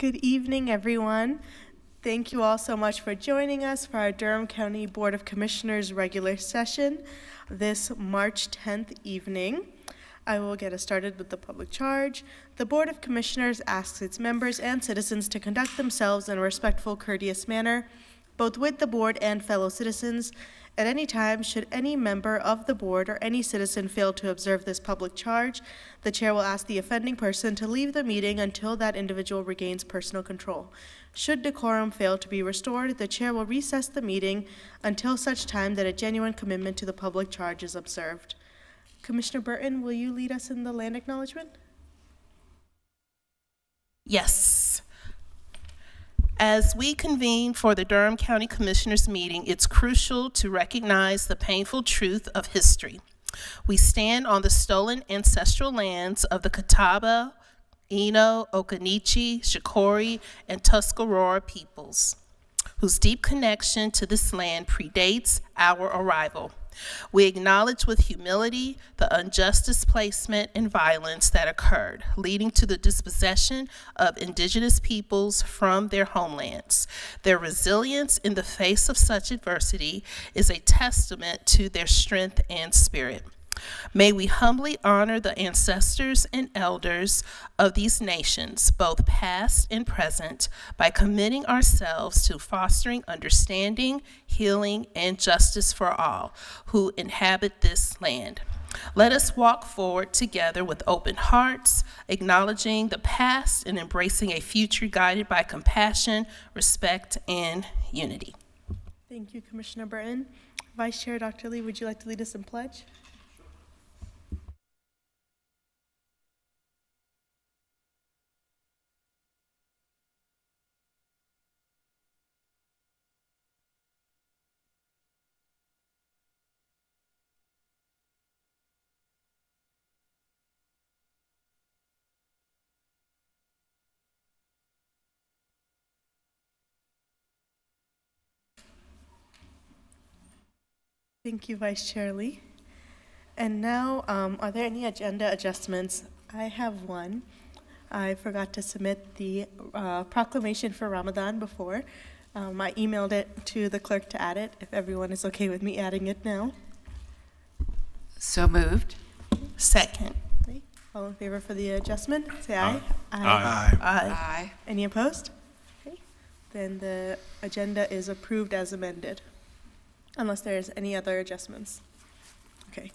Good evening, everyone. Thank you all so much for joining us for our Durham County Board of Commissioners regular session this March 10th evening. I will get us started with the public charge. The Board of Commissioners asks its members and citizens to conduct themselves in a respectful, courteous manner, both with the board and fellow citizens. At any time, should any member of the board or any citizen fail to observe this public charge, the chair will ask the offending person to leave the meeting until that individual regains personal control. Should decorum fail to be restored, the chair will recess the meeting until such time that a genuine commitment to the public charge is observed. Commissioner Burton, will you lead us in the land acknowledgement? Yes. As we convene for the Durham County Commissioners meeting, it's crucial to recognize the painful truth of history. We stand on the stolen ancestral lands of the Catawba, Eno, Occaneechi, Shakori, and Tuscarora peoples, whose deep connection to this land predates our arrival. We acknowledge with humility the unjust displacement and violence that occurred, leading to the dispossession of indigenous peoples from their homelands. Their resilience in the face of such adversity is a testament to their strength and spirit. May we humbly honor the ancestors and elders of these nations, both past and present, by committing ourselves to fostering understanding, healing, and justice for all who inhabit this land. Let us walk forward together with open hearts, acknowledging the past and embracing a future guided by compassion, respect, and unity. Thank you, Commissioner Burton. Vice Chair Dr. Lee, would you like to lead us in pledge? Thank you, Vice Chair Lee. And now, are there any agenda adjustments? I have one. I forgot to submit the proclamation for Ramadan before. I emailed it to the clerk to add it, if everyone is okay with me adding it now. So moved. Second. Okay. All in favor for the adjustment, say aye. Aye. Aye. Any opposed? Okay. Then the agenda is approved as amended, unless there's any other adjustments. Okay.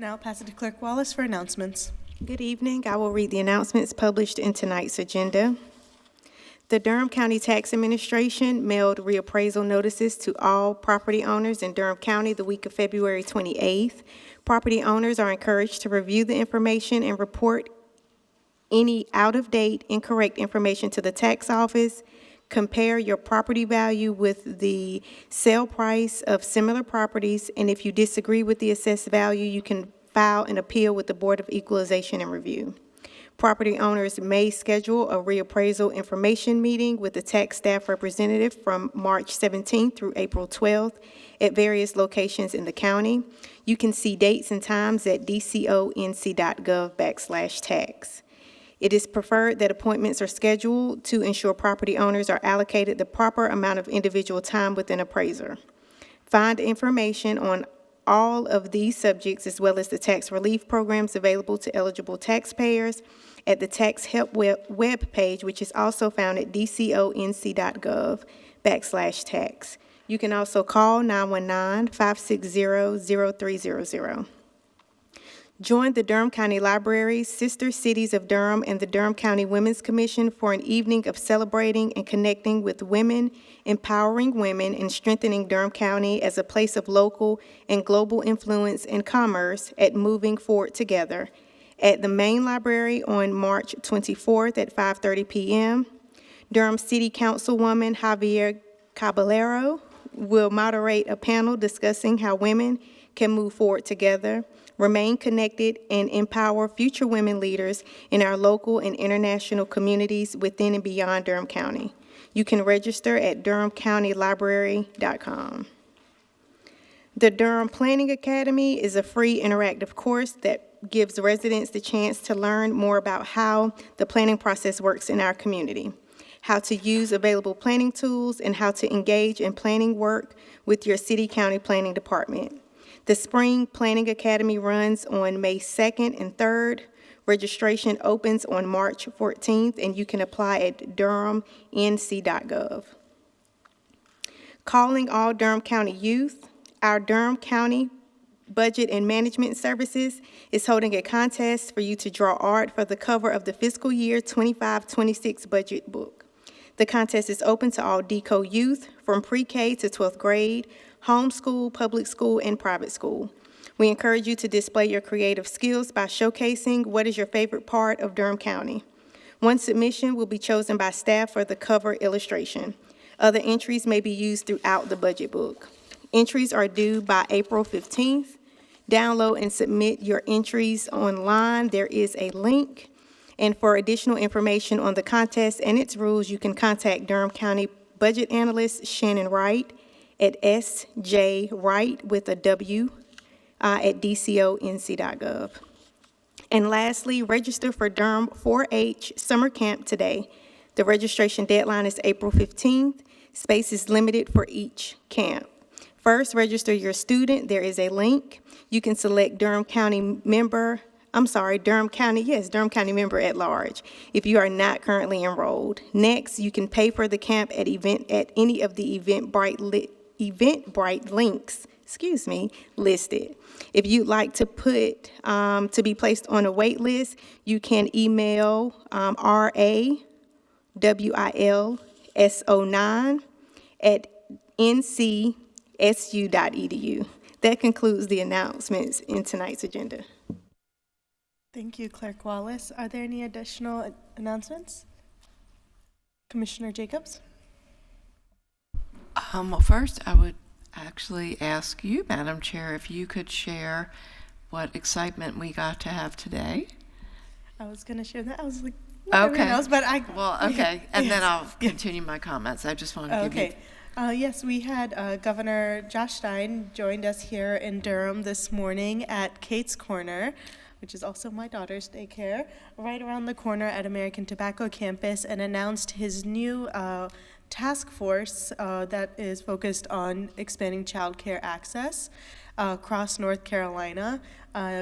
Now pass it to Clerk Wallace for announcements. Good evening. I will read the announcements published in tonight's agenda. The Durham County Tax Administration mailed reappraisal notices to all property owners in Durham County the week of February 28th. Property owners are encouraged to review the information and report any out-of-date, incorrect information to the tax office. Compare your property value with the sale price of similar properties, and if you disagree with the assessed value, you can file an appeal with the Board of Equalization and Review. Property owners may schedule a reappraisal information meeting with the tax staff representative from March 17th through April 12th at various locations in the county. You can see dates and times at dconc.gov/tax. It is preferred that appointments are scheduled to ensure property owners are allocated the proper amount of individual time with an appraiser. Find information on all of these subjects, as well as the tax relief programs available to eligible taxpayers, at the Tax Help web page, which is also found at dconc.gov/tax. You can also call 919-560-0300. Join the Durham County Library's Sister Cities of Durham and the Durham County Women's Commission for an evening of celebrating and connecting with women, empowering women, and strengthening Durham County as a place of local and global influence and commerce at Moving Forward Together at the main library on March 24th at 5:30 p.m. Durham City Councilwoman Javier Caballero will moderate a panel discussing how women can move forward together, remain connected, and empower future women leaders in our local and international communities within and beyond Durham County. You can register at durhamcountylibrary.com. The Durham Planning Academy is a free interactive course that gives residents the chance to learn more about how the planning process works in our community. how to use available planning tools, and how to engage in planning work with your city-county planning department. The Spring Planning Academy runs on May 2nd and 3rd. Registration opens on March 14th, and you can apply at durhamnc.gov. Calling all Durham County youth, our Durham County Budget and Management Services is holding a contest for you to draw art for the cover of the fiscal year 25-26 budget book. The contest is open to all DECO youth from pre-K to 12th grade, homeschool, public school, and private school. We encourage you to display your creative skills by showcasing what is your favorite part of Durham County. One submission will be chosen by staff for the cover illustration. Other entries may be used throughout the budget book. Entries are due by April 15th. Download and submit your entries online. There is a link. And for additional information on the contest and its rules, you can contact Durham County Budget Analyst Shannon Wright at sjwright with a W at dconc.gov. And lastly, register for Durham 4-H Summer Camp today. The registration deadline is April 15th. Space is limited for each camp. First, register your student. There is a link. You can select Durham County member at large if you are not currently enrolled. Next, you can pay for the camp at any of the Eventbrite links, listed. If you'd like to to be placed on a wait list, you can email rawilso9@ncsu.edu. That concludes the announcements in tonight's agenda. Thank you, Clerk Wallace. Are there any additional announcements? Commissioner Jacobs? Well, first, I would actually ask you, Madam Chair, if you could share what excitement we got to have today. I was going to share that. I was like, everyone else, but okay. And yes. then I'll continue my comments. I just want to give you. Yes, we had Governor Josh Stein joined us here in Durham this morning at Kate's Corner, which is also my daughter's daycare, right around the corner at American Tobacco Campus, and announced his new task force that is focused on expanding child care access across North Carolina,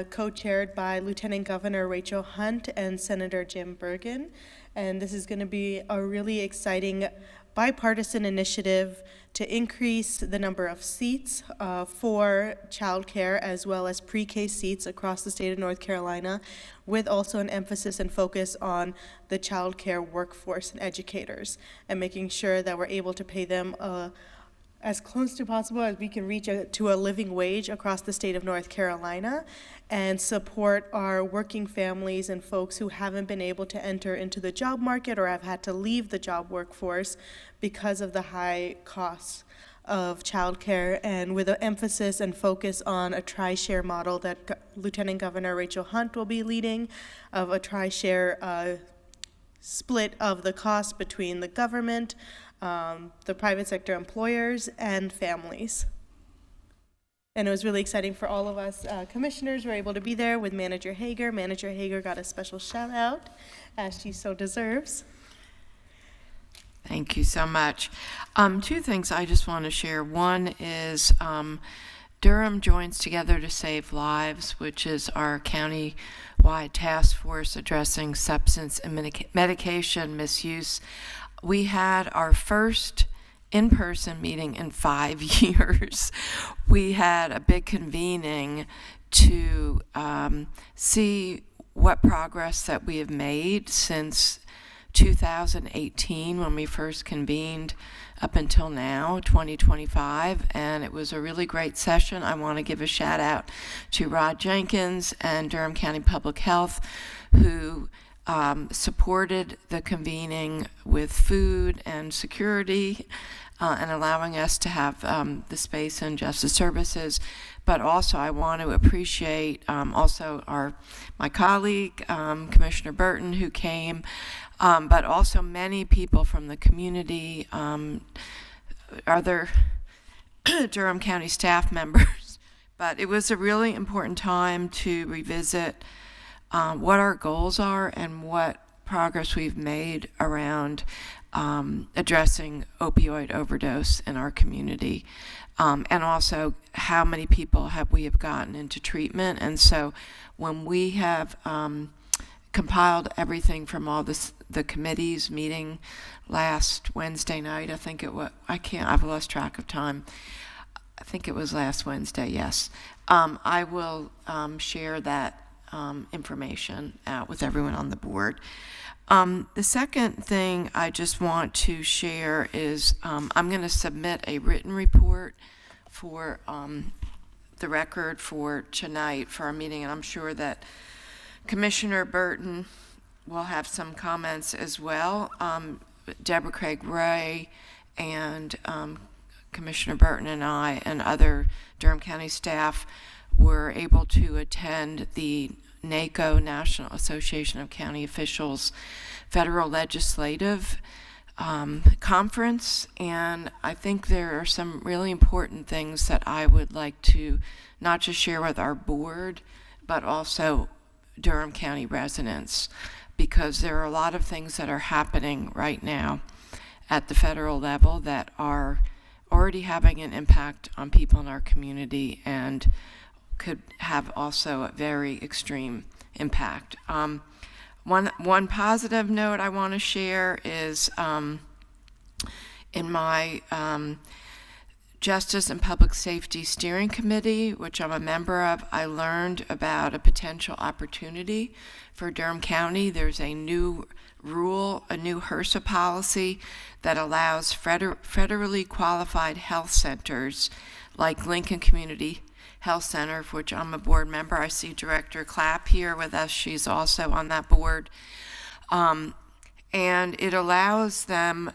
co-chaired by Lieutenant Governor Rachel Hunt and Senator Jim Bergen. And this is going to be a really exciting bipartisan initiative to increase the number of seats for childcare as well as pre-K seats across the state of North Carolina, with also an emphasis and focus on the childcare workforce and educators, and making sure that we're able to pay them as close to possible as we can reach to a living wage across the state of North Carolina, and support our working families and folks who haven't been able to enter into the job market or have had to leave the job workforce because of the high costs of childcare, and with an emphasis and focus on a tri-share model that Lieutenant Governor Rachel Hunt will be leading, of a tri-share split of the cost between the government, the private sector employers, and families. And it was really exciting for all of us commissioners who were able to be there with Manager Hager. Manager Hager got a special shout out, as she so deserves. Thank you so much. Two things I just want to share. One is Durham Joins Together to Save Lives, which is our county-wide task force addressing substance and medication misuse. We had our first in-person meeting in 5 years. We had a big convening to see what progress that we have made since 2018 when we first convened up until now, 2025, and it was a really great session. I want to give a shout out to Rod Jenkins and Durham County Public Health, who supported the convening with food and security and allowing us to have the space in Justice Services. But also I want to appreciate also my colleague, Commissioner Burton, who came, but also many people from the community, other Durham County staff members. But it was a really important time to revisit what our goals are and what progress we've made around addressing opioid overdose in our community, and also how many people we have gotten into treatment. And so when we have compiled everything from all the committees meeting last Wednesday night, I think it was, I've lost track of time. I think it was last Wednesday, yes. I will share that information out with everyone on the board. The second thing I just want to share is I'm going to submit a written report for the record for tonight for our meeting, and I'm sure that Commissioner Burton will have some comments as well. Deborah Craig Ray and Commissioner Burton and I and other Durham County staff were able to attend the NACO, National Association of County Officials, Federal Legislative Conference, and I think there are some really important things that I would like to not just share with our board, but also Durham County residents, because there are a lot of things that are happening right now at the federal level that are already having an impact on people in our community and could have also a very extreme impact. One positive note I want to share is in my Justice and Public Safety Steering Committee, which I'm a member of, I learned about a potential opportunity for Durham County. There's a new rule, a new HRSA policy that allows federally qualified health centers like Lincoln Community Health Center, for which I'm a board member. I see Director Clapp here with us. She's also on that board. And it allows them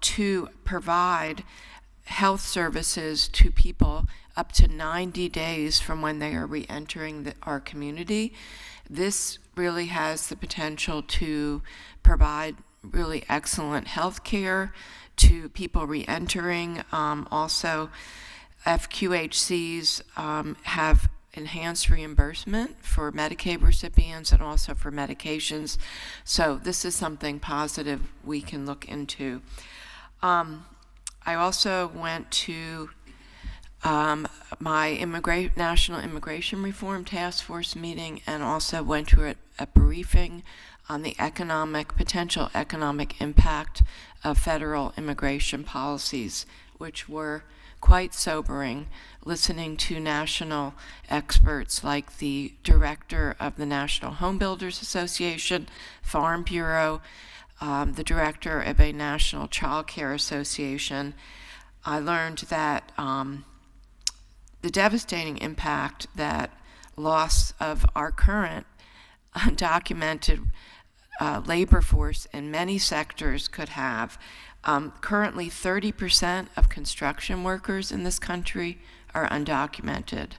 to provide health services to people up to 90 days from when they are re-entering our community. This really has the potential to provide really excellent health care to people re-entering. Also, FQHCs have enhanced reimbursement for Medicaid recipients and also for medications. So this is something positive we can look into. I also went to my National Immigration Reform Task Force meeting and also went to a briefing on the potential economic impact of federal immigration policies, which were quite sobering, listening to national experts like the director of the National Home Builders Association, Farm Bureau, the director of a National Child Care Association. I learned that the devastating impact that loss of our current undocumented labor force in many sectors could have. Currently, 30% of construction workers in this country are undocumented.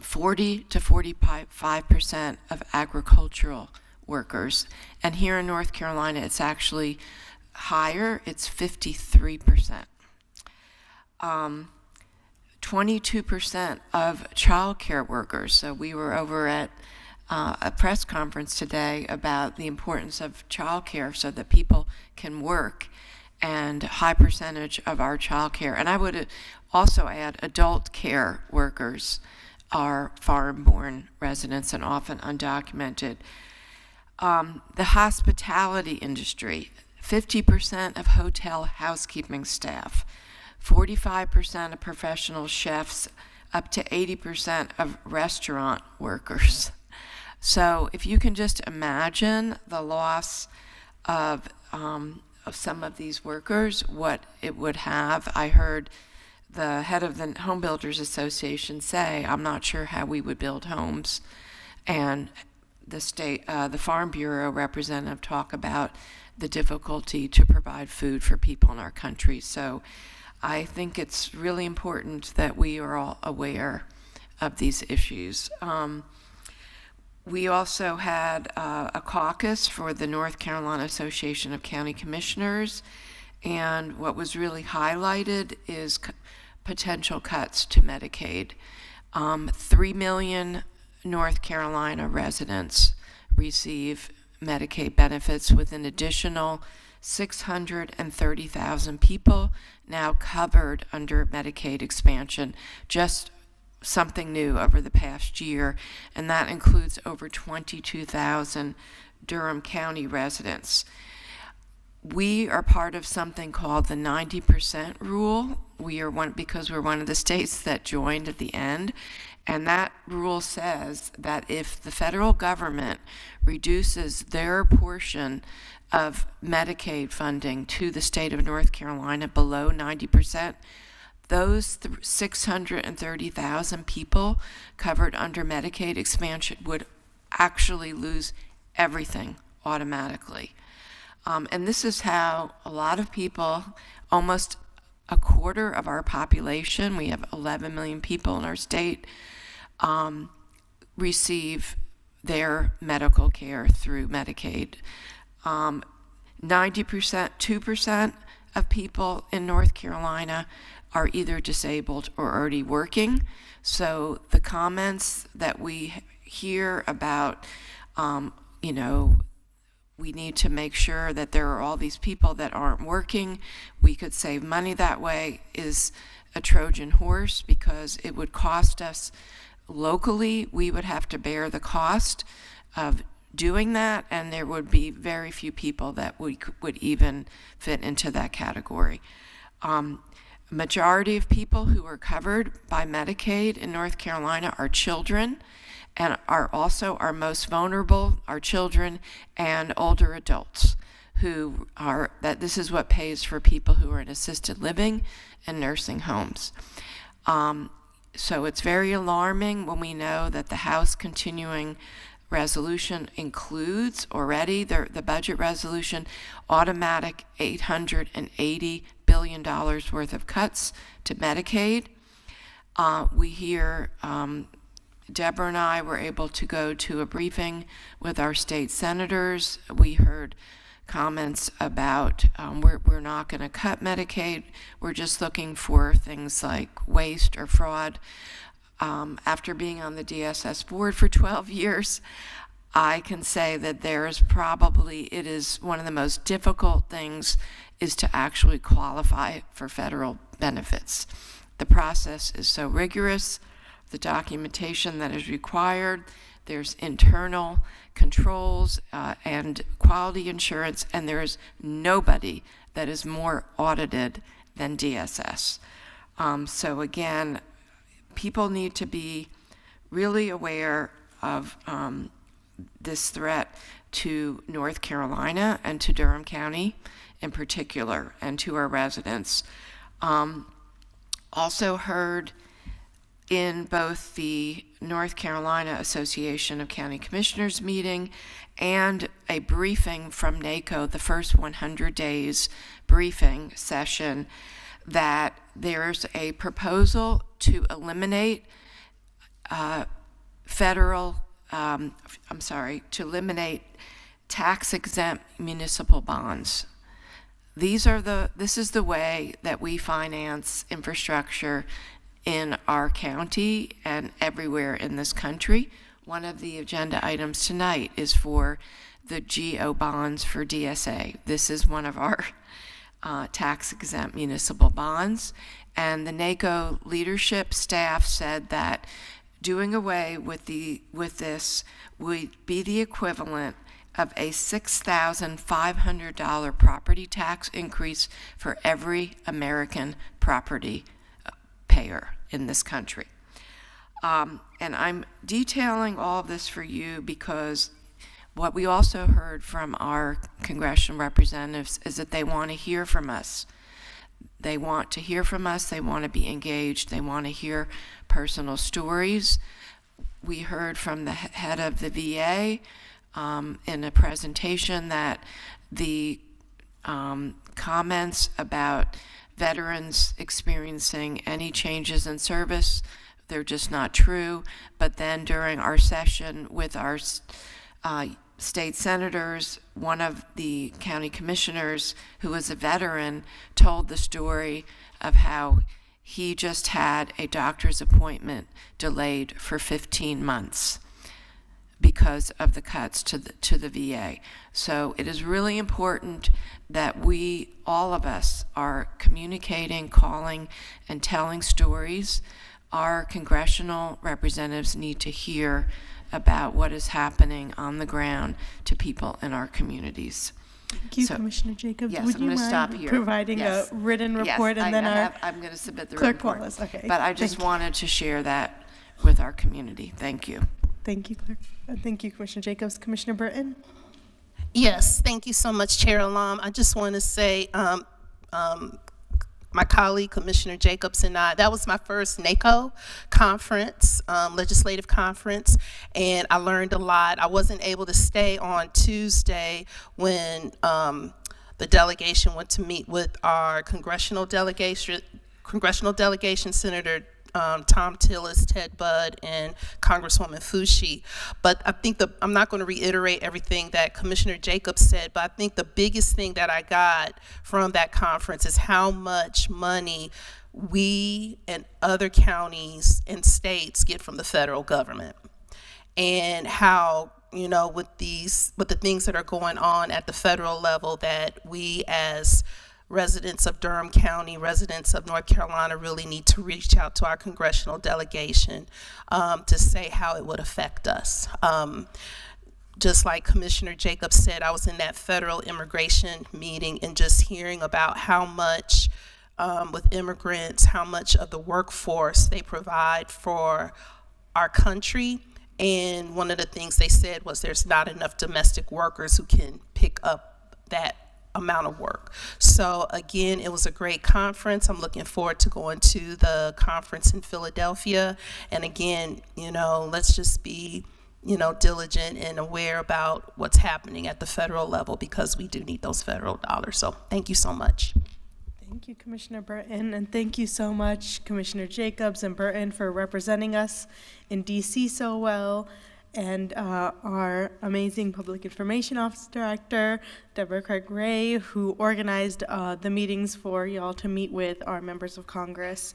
40 to 45% of agricultural workers. And here in North Carolina, it's actually higher. It's 53%. 22% of child care workers. So we were over at a press conference today about the importance of child care so that people can work, and high percentage of our child care. And I would also add adult care workers are foreign-born residents and often undocumented. The hospitality industry, 50% of hotel housekeeping staff, 45% of professional chefs, up to 80% of restaurant workers. So if you can just imagine the loss of some of these workers, what it would have. I heard the head of the Home Builders Association say, I'm not sure how we would build homes. And the Farm Bureau representative talk about the difficulty to provide food for people in our country. So I think it's really important that we are all aware of these issues. We also had a caucus for the North Carolina Association of County Commissioners, and what was really highlighted is potential cuts to Medicaid. 3 million North Carolina residents receive Medicaid benefits, with an additional 630,000 people now covered under Medicaid expansion, just something new over the past year, and that includes over 22,000 Durham County residents. We are part of something called the 90% rule. We are because we're one of the states that joined at the end, and that rule says that if the federal government reduces their portion of Medicaid funding to the state of North Carolina below 90%, those 630,000 people covered under Medicaid expansion would actually lose everything automatically. And this is how a lot of people, almost a quarter of our population, we have 11 million people in our state, receive their medical care through Medicaid. 90%, 2% of people in North Carolina are either disabled or already working. So the comments that we hear about, we need to make sure that there are all these people that aren't working, we could save money that way, is a Trojan horse, because it would cost us locally, we would have to bear the cost of doing that, and there would be very few people that would even fit into that category. Majority of people who are covered by Medicaid in North Carolina are children, and are also our most vulnerable, our children and older adults, who are, that this is what pays for people who are in assisted living and nursing homes. So it's very alarming when we know that the House continuing resolution includes already, the budget resolution, automatic $880 billion worth of cuts to Medicaid. We hear, Deborah and I were able to go to a briefing with our state senators. We heard comments about we're not going to cut Medicaid. We're just looking for things like waste or fraud. After being on the DSS board for 12 years, I can say that it is one of the most difficult things is to actually qualify for federal benefits. The process is so rigorous, the documentation that is required, there's internal controls and quality insurance, and there's nobody that is more audited than DSS. So again, people need to be really aware of this threat to North Carolina and to Durham County in particular, and to our residents. Also heard in both the North Carolina Association of County Commissioners meeting and a briefing from NACO, the first 100 days briefing session, that there's a proposal to eliminate to eliminate tax-exempt municipal bonds. This is the way that we finance infrastructure in our county and everywhere in this country. One of the agenda items tonight is for the GO bonds for DSA. This is one of our tax-exempt municipal bonds, and the NACO leadership staff said that doing away with this would be the equivalent of a $6,500 property tax increase for every American property payer in this country. And I'm detailing all of this for you because what we also heard from our congressional representatives is that they want to hear from us. They want to hear from us, they want to be engaged, they want to hear personal stories. We heard from the head of the VA in a presentation that the comments about veterans experiencing any changes in service, they're just not true. But then during our session with our state senators, one of the county commissioners who was a veteran told the story of how he just had a doctor's appointment delayed for 15 months because because of the cuts to the VA. So it is really important that we, all of us, are communicating, calling, and telling stories. Our congressional representatives need to hear about what is happening on the ground to people in our communities. Thank you, So- Commissioner Jacobs. Yes, Would I'm you going to stop mind here. providing Yes. a written Yes, report and then I'm going to submit the Clerk report. Wallace, okay. But I just Thank you. wanted to share that with our community. Thank you. Thank you, Clerk. Thank you, Commissioner Jacobs. Commissioner Burton? Yes, thank you so much, Chair Alam. I just want to say, my colleague, Commissioner Jacobs, and I, that was my first NACO conference, legislative conference, and I learned a lot. I wasn't able to stay on Tuesday when the delegation went to meet with our congressional delegation, Senator Tom Tillis, Ted Budd, and Congresswoman Fushi. But I think I'm not going to reiterate everything that Commissioner Jacobs said, but I think the biggest thing that I got from that conference is how much money we and other counties and states get from the federal government, and how, you know, with the things that are going on at the federal level, that we as residents of Durham County, residents of North Carolina, really need to reach out to our congressional delegation to say how it would affect us. Just like Commissioner Jacobs said, I was in that federal immigration meeting and just hearing about how much with immigrants, how much of the workforce they provide for our country. And one of the things they said was there's not enough domestic workers who can pick up that amount of work. So again, it was a great conference. I'm looking forward to going to the conference in Philadelphia. And again, you know, let's just be, you know, diligent and aware about what's happening at the federal level, because we do need those federal dollars. So thank you so much. Thank you, Commissioner Burton, and thank you so much, Commissioner Jacobs and Burton, for representing us in DC so well, and our amazing Public Information Office Director, Deborah Craig-Ray, who organized the meetings for y'all to meet with our members of Congress,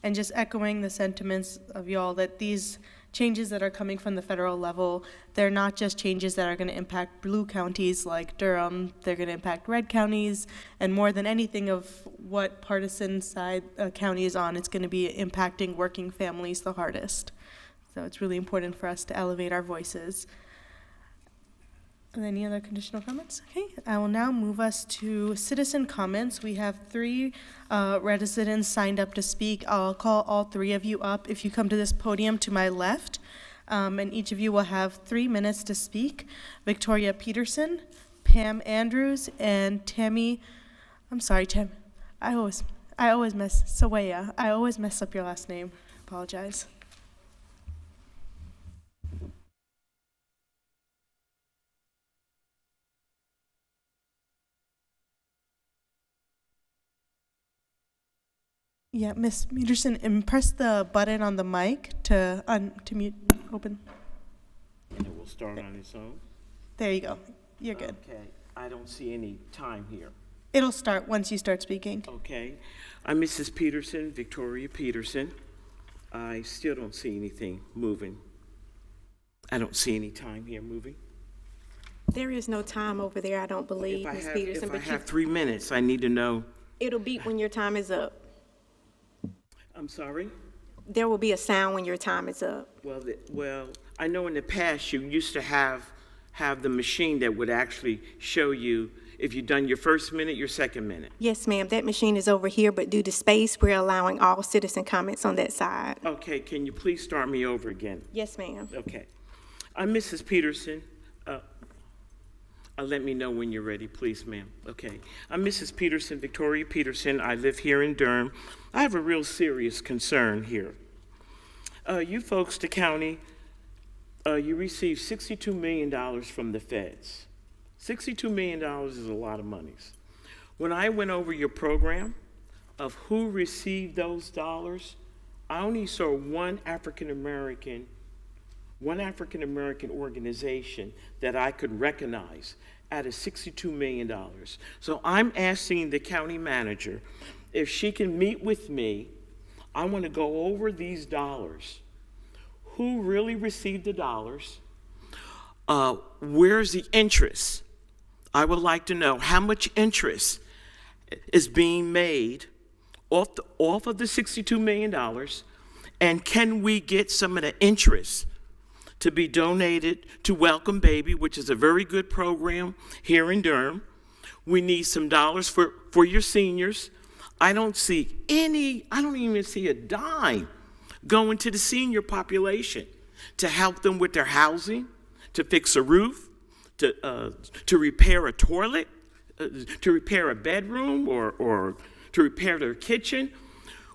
and just echoing the sentiments of y'all that these changes that are coming from the federal level, they're not just changes that are going to impact blue counties like Durham, they're going to impact red counties, and more than anything of what partisan side a county is on, it's going to be impacting working families the hardest. So it's really important for us to elevate our voices. Any other conditional comments? Okay, I will now move us to citizen comments. We have 3 residents signed up to speak. I'll call all 3 of you up if you come to this podium to my left, and each of you will have 3 minutes to speak. Victoria Peterson, Pam Andrews, and Tammy, I'm sorry, Tam, I always mess, Sawaya. I always mess up your last name. Apologize. Yeah, Miss Peterson, and press the button on the mic to mute, open. And it will start on its own? There you go. You're good. Okay, I don't see any time here. It'll start once you start speaking. Okay, I'm Mrs. Peterson, Victoria Peterson. I still don't see anything moving. I don't see any time here moving. There is no time over there, I don't believe, Ms. Peterson, If I but have 3 minutes, I need to know. it'll beep when your time is up. I'm sorry? There will be a sound when your time is up. Well, I know in the past you used to have the machine that would actually show you if you've done your first minute, your second minute. Yes, ma'am, that machine is over here, but due to space, we're allowing all citizen comments on that side. Okay, can you please start me over again? Yes, ma'am. Okay. I'm Mrs. Peterson. Let me know when you're ready, please, ma'am. Okay. I'm Mrs. Peterson, Victoria Peterson. I live here in Durham. I have a real serious concern here. You folks, the county, you received $62 million from the feds. $62 million is a lot of monies. When I went over your program of who received those dollars, I only saw one African American organization that I could recognize out of $62 million. So I'm asking the county manager if she can meet with me. I want to go over these dollars. Who really received the dollars? where's the interest? I would like to know how much interest is being made off of the $62 million, and can we get some of the interest to be donated to Welcome Baby, which is a very good program here in Durham. We need some dollars for your seniors. I don't even see a dime going to the senior population to help them with their housing, to fix a roof, to repair a toilet, to repair a bedroom, or to repair their kitchen.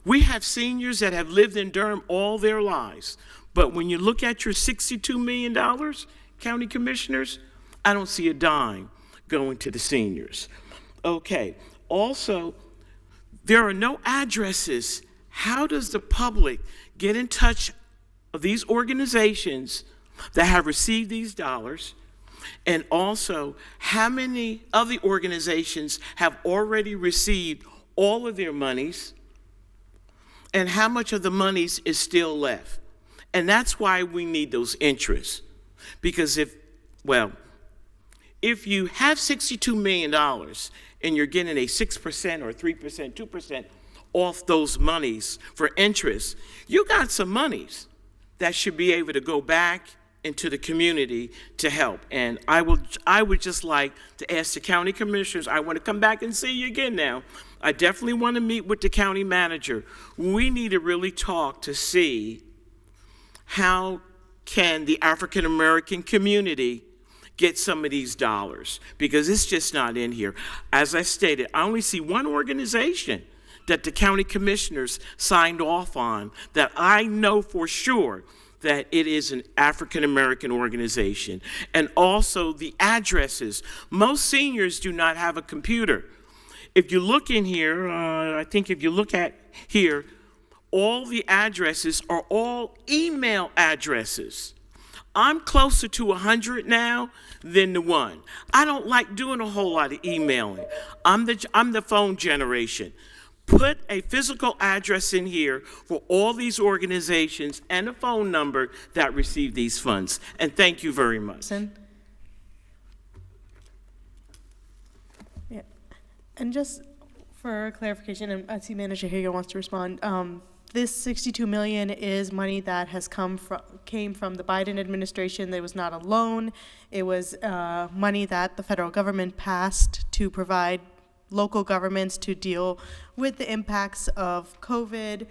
We have seniors that have lived in Durham all their lives. But when you look at your $62 million, county commissioners, I don't see a dime going to the seniors. Okay, also, there are no addresses. How does the public get in touch of these organizations that have received these dollars? And also, how many of the organizations have already received all of their monies? And how much of the monies is still left? And that's why we need those interests. Because if you have $62 million and you're getting a 6% or 3%, 2% off those monies for interest, you got some monies that should be able to go back into the community to help. And I would just like to ask the county commissioners, I want to come back and see you again now. I definitely want to meet with the county manager. We need to really talk to see how can the African American community get some of these dollars, because it's just not in here. As I stated, I only see one organization that the county commissioners signed off on that I know for sure that it is an African American organization. And also the addresses. Most seniors do not have a computer. If you look in here, I think if you look at here, all the addresses are all email addresses. I'm closer to 100 now than the one. I don't like doing a whole lot of emailing. I'm the phone generation. Put a physical address in here for all these organizations and a phone number that receive these funds. And thank you very much. Yeah. And just for clarification, and I see Manager Hager wants to respond. This $62 million is money that came from the Biden administration. There was not a loan. It was money that the federal government passed to provide local governments to deal with the impacts of COVID.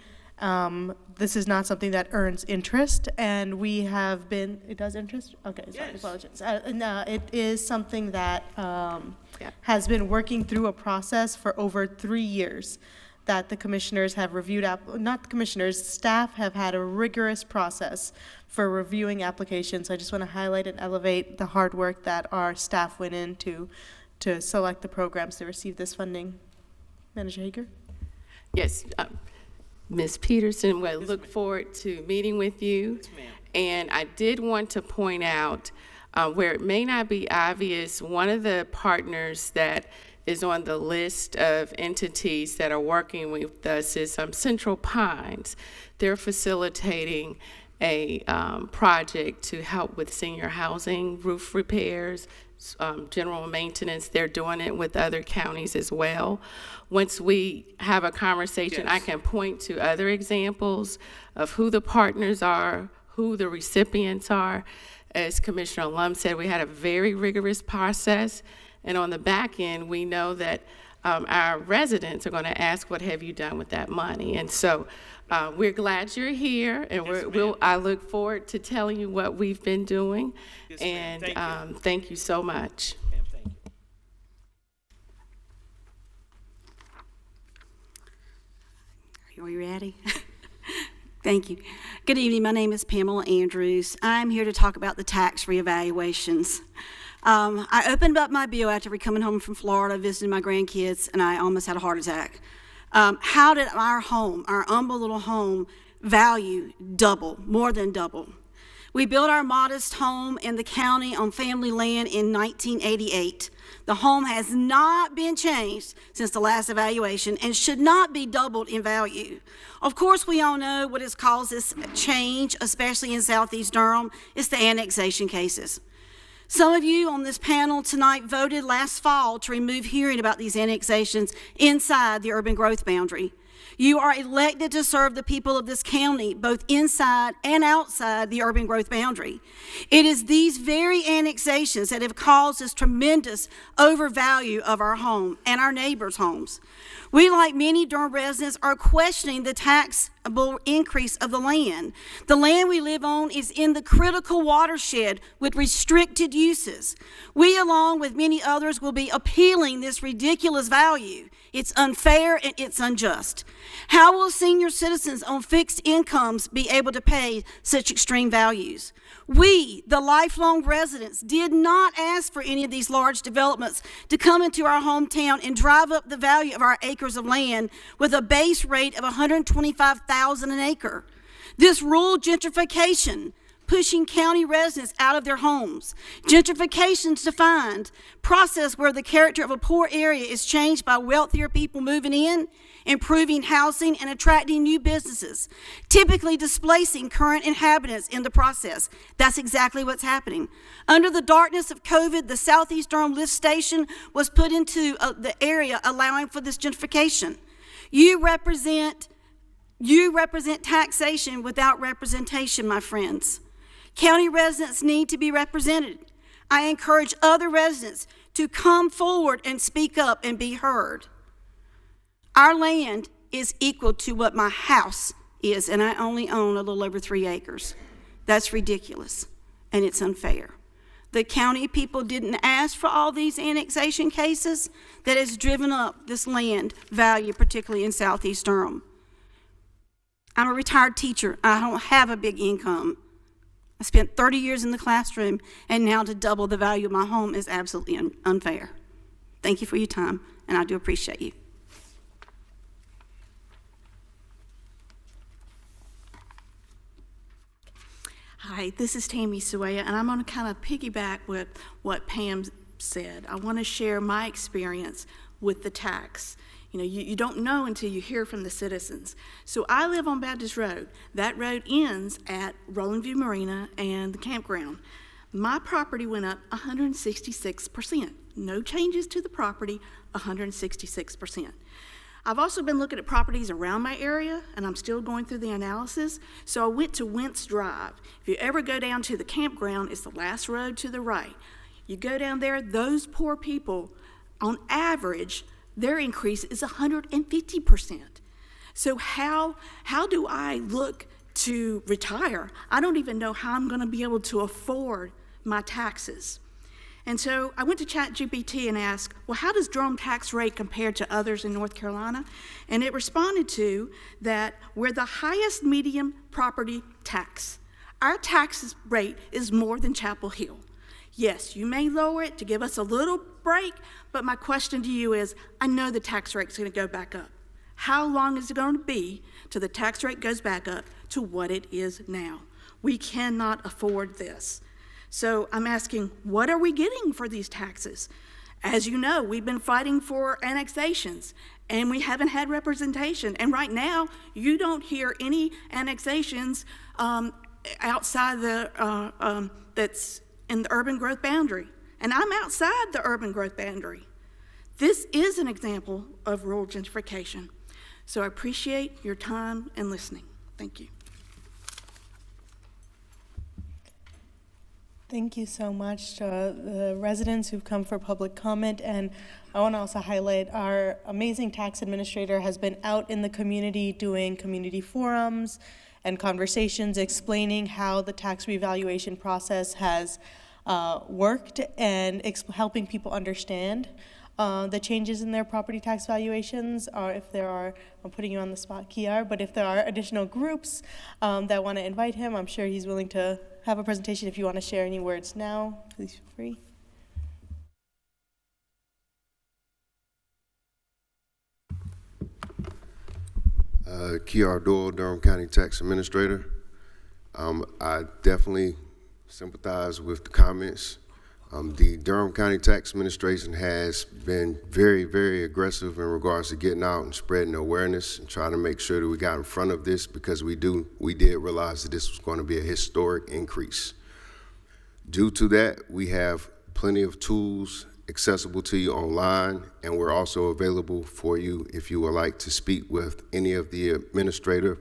This is not something that earns interest, and we have been, it does interest? Okay, sorry, Yes. apologies. It is something that has been working through a process for over 3 years that the commissioners have reviewed, not the commissioners, staff have had a rigorous process for reviewing applications. I just want to highlight and elevate the hard work that our staff went into to select the programs to receive this funding. Manager Hager? Yes, Ms. Peterson, we look forward to meeting with you. Yes, ma'am. And I did want to point out, where it may not be obvious, one of the partners that is on the list of entities that are working with us is Central Pines. They're facilitating a project to help with senior housing, roof repairs, general maintenance. They're doing it with other counties as well. Once we have a conversation, Yes. I can point to other examples of who the partners are, who the recipients are. As Commissioner Lum said, we had a very rigorous process. And on the back end, we know that our residents are going to ask, what have you done with that money? And so we're glad you're here, and Yes, I look forward to telling you what we've been doing. Yes, ma'am. And Thank thank you so much. Ma'am, thank you. Are we ready? Thank you. Good evening. My name is Pamela Andrews. I'm here to talk about the tax reevaluations. I opened up my bill after coming home from Florida, visiting my grandkids, and I almost had a heart attack. How did our home, our humble little home, value double, more than double? We built our modest home in the county on family land in 1988. The home has not been changed since the last evaluation and should not be doubled in value. Of course, we all know what has caused this change, especially in Southeast Durham. It's the annexation cases. Some of you on this panel tonight voted last fall to remove hearing about these annexations inside the urban growth boundary. You are elected to serve the people of this county, both inside and outside the urban growth boundary. It is these very annexations that have caused this tremendous overvalue of our home and our neighbors' homes. We, like many Durham residents, are questioning the taxable increase of the land. The land we live on is in the critical watershed with restricted uses. We, along with many others, will be appealing this ridiculous value. It's unfair and it's unjust. How will senior citizens on fixed incomes be able to pay such extreme values? We, the lifelong residents, did not ask for any of these large developments to come into our hometown and drive up the value of our acres of land with a base rate of $125,000 an acre. This rural gentrification, pushing county residents out of their homes. Gentrification is defined process where the character of a poor area is changed by wealthier people moving in, improving housing, and attracting new businesses, typically displacing current inhabitants in the process. That's exactly what's happening. Under the darkness of COVID, the Southeast Durham lift station was put into the area, allowing for this gentrification. You represent taxation without representation, my friends. County residents need to be represented. I encourage other residents to come forward and speak up and be heard. Our land is equal to what my house is, and I only own a little over 3 acres. That's ridiculous, and it's unfair. The county people didn't ask for all these annexation cases that has driven up this land value, particularly in Southeast Durham. I'm a retired teacher. I don't have a big income. I spent 30 years in the classroom, and now to double the value of my home is absolutely unfair. Thank you for your time, and I do appreciate you. Hi, this is Tammy Sueya, and I'm going to kind of piggyback with what Pam said. I want to share my experience with the tax. You know, you don't know until you hear from the citizens. So I live on Baptist Road. That road ends at Rolling View Marina and the campground. My property went up 166%. No changes to the property, 166%. I've also been looking at properties around my area, and I'm still going through the analysis. So I went to Wentz Drive. If you ever go down to the campground, it's the last road to the right. You go down there, those poor people, on average, their increase is 150%. So how do I look to retire? I don't even know how I'm going to be able to afford my taxes. And so I went to ChatGPT and asked, well, how does Durham tax rate compare to others in North Carolina? And it responded to that we're the highest medium property tax. Our tax rate is more than Chapel Hill. Yes, you may lower it to give us a little break, but my question to you is, I know the tax rate's going to go back up. How long is it going to be till the tax rate goes back up to what it is now? We cannot afford this. So I'm asking, what are we getting for these taxes? As you know, we've been fighting for annexations, and we haven't had representation. And right now, you don't hear any annexations outside the that's in the urban growth boundary. And I'm outside the urban growth boundary. This is an example of rural gentrification. So I appreciate your time and listening. Thank you. Thank you so much to the residents who've come for public comment. And I want to also highlight our amazing tax administrator has been out in the community doing community forums and conversations explaining how the tax revaluation process has worked and helping people understand the changes in their property tax valuations, or if there are, I'm putting you on the spot, Kiar, but if there are additional groups that want to invite him, I'm sure he's willing to have a presentation. If you want to share any words now, please feel free. Kiar Doyle, Durham County Tax Administrator. I definitely sympathize with the comments. The Durham County Tax Administration has been very, very aggressive in regards to getting out and spreading awareness and trying to make sure that we got in front of this, because we did realize that this was going to be a historic increase. Due to that, we have plenty of tools accessible to you online, and we're also available for you if you would like to speak with any of the administrative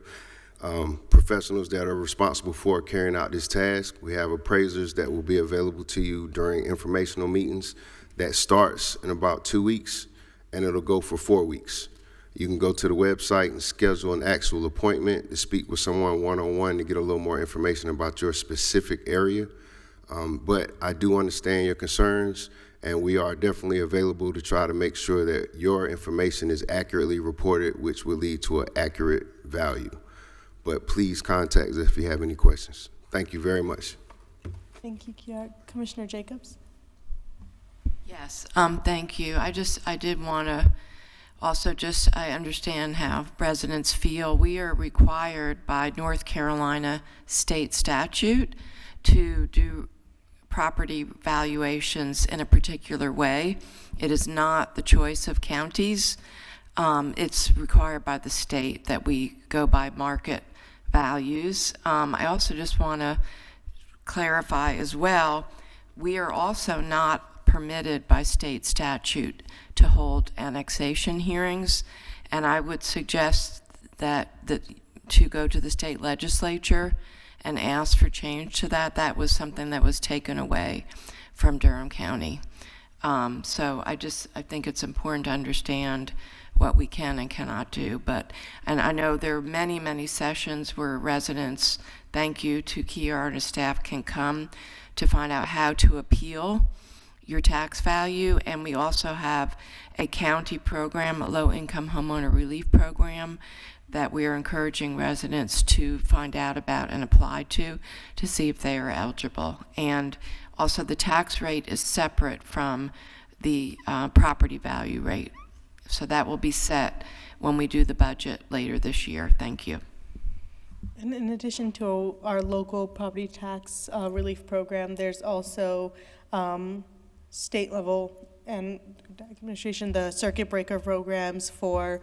professionals that are responsible for carrying out this task. We have appraisers that will be available to you during informational meetings. That starts in about 2 weeks, and it'll go for 4 weeks. You can go to the website and schedule an actual appointment to speak with someone one-on-one to get a little more information about your specific area. But I do understand your concerns, and we are definitely available to try to make sure that your information is accurately reported, which will lead to an accurate value. But please contact us if you have any questions. Thank you very much. Thank you, Kiara. Commissioner Jacobs? Yes, thank you. I did want to also I understand how residents feel. We are required by North Carolina state statute to do property valuations in a particular way. It is not the choice of counties. It's required by the state that we go by market values. I also just want to clarify as well, we are also not permitted by state statute to hold annexation hearings, and I would suggest that to go to the state legislature and ask for change to that. That was something that was taken away from Durham County. So I think it's important to understand what we can and cannot do. And I know there are many, many sessions where residents, thank you to Kiara and his staff, can come to find out how to appeal your tax value. And we also have a county program, a low-income homeowner relief program, that we are encouraging residents to find out about and apply to see if they are eligible. And also the tax rate is separate from the property value rate. So that will be set when we do the budget later this year. Thank you. And in addition to our local property tax relief program, there's also state level and administration, the circuit breaker programs for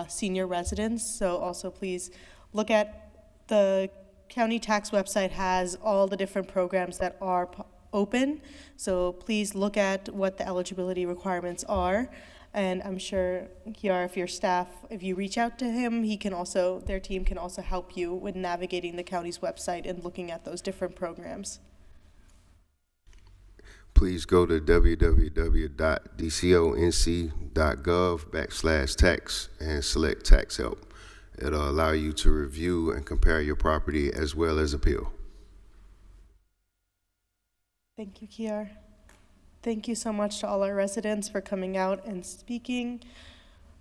senior residents. So also please look at the county tax website, has all the different programs that are open. So please look at what the eligibility requirements are. And I'm sure, Kiara, if you reach out to him, their team can also help you with navigating the county's website and looking at those different programs. Please go to www.dconc.gov/tax and select tax help. It'll allow you to review and compare your property as well as appeal. Thank you, Kiara. Thank you so much to all our residents for coming out and speaking.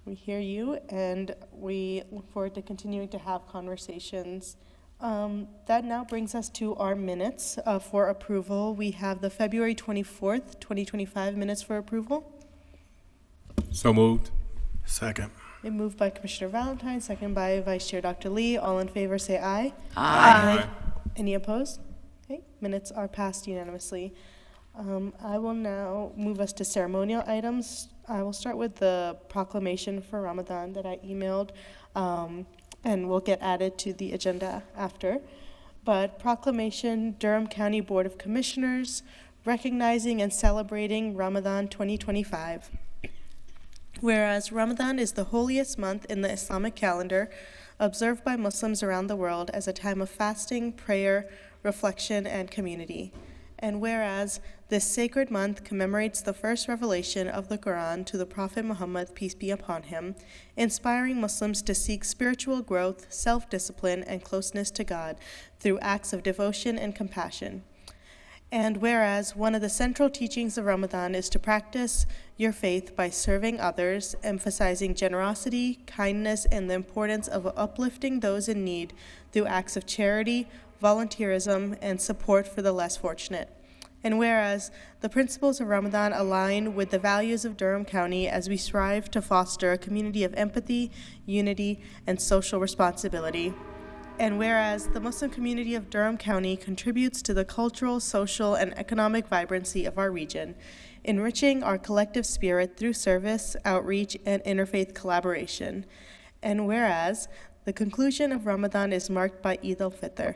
We hear you, and we look forward to continuing to have conversations. That now brings us to our minutes for approval. We have the February 24th, 2025 minutes for approval. So moved. Second. Been moved by Commissioner Valentine, second by Vice Chair Dr. Lee. All in favor say aye. Aye. Any opposed? Okay, minutes are passed unanimously. I will now move us to ceremonial items. I will start with the proclamation for Ramadan that I emailed, and will get added to the agenda after. But proclamation, Durham County Board of Commissioners, recognizing and celebrating Ramadan 2025. Whereas Ramadan is the holiest month in the Islamic calendar, observed by Muslims around the world as a time of fasting, prayer, reflection, and community. And whereas this sacred month commemorates the first revelation of the Quran to the Prophet Muhammad, peace be upon him, inspiring Muslims to seek spiritual growth, self-discipline, and closeness to God through acts of devotion and compassion. And whereas one of the central teachings of Ramadan is to practice your faith by serving others, emphasizing generosity, kindness, and the importance of uplifting those in need through acts of charity, volunteerism, and support for the less fortunate. And whereas the principles of Ramadan align with the values of Durham County as we strive to foster a community of empathy, unity, and social responsibility. And whereas the Muslim community of Durham County contributes to the cultural, social, and economic vibrancy of our region, enriching our collective spirit through service, outreach, and interfaith collaboration. And whereas the conclusion of Ramadan is marked by Eid al-Fitr,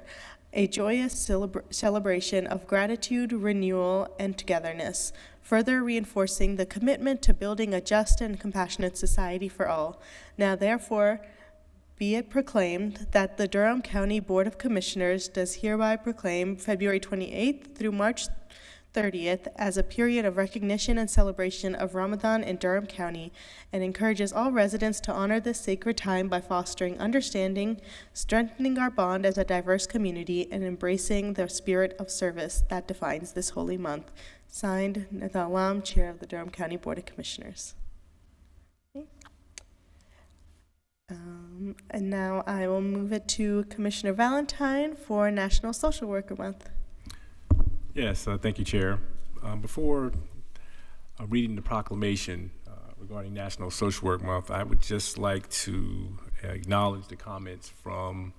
a joyous celebration of gratitude, renewal, and togetherness, further reinforcing the commitment to building a just and compassionate society for all. Now, therefore, be it proclaimed that the Durham County Board of Commissioners does hereby proclaim February 28th through March 30th as a period of recognition and celebration of Ramadan in Durham County, and encourages all residents to honor this sacred time by fostering understanding, strengthening our bond as a diverse community, and embracing the spirit of service that defines this holy month. Signed, Nathan Alam, Chair of the Durham County Board of Commissioners. Okay. And now I will move it to Commissioner Valentine for National Social Worker Month. Yes, thank you, Chair. Before reading the proclamation regarding National Social Work Month, I would just like to acknowledge the comments from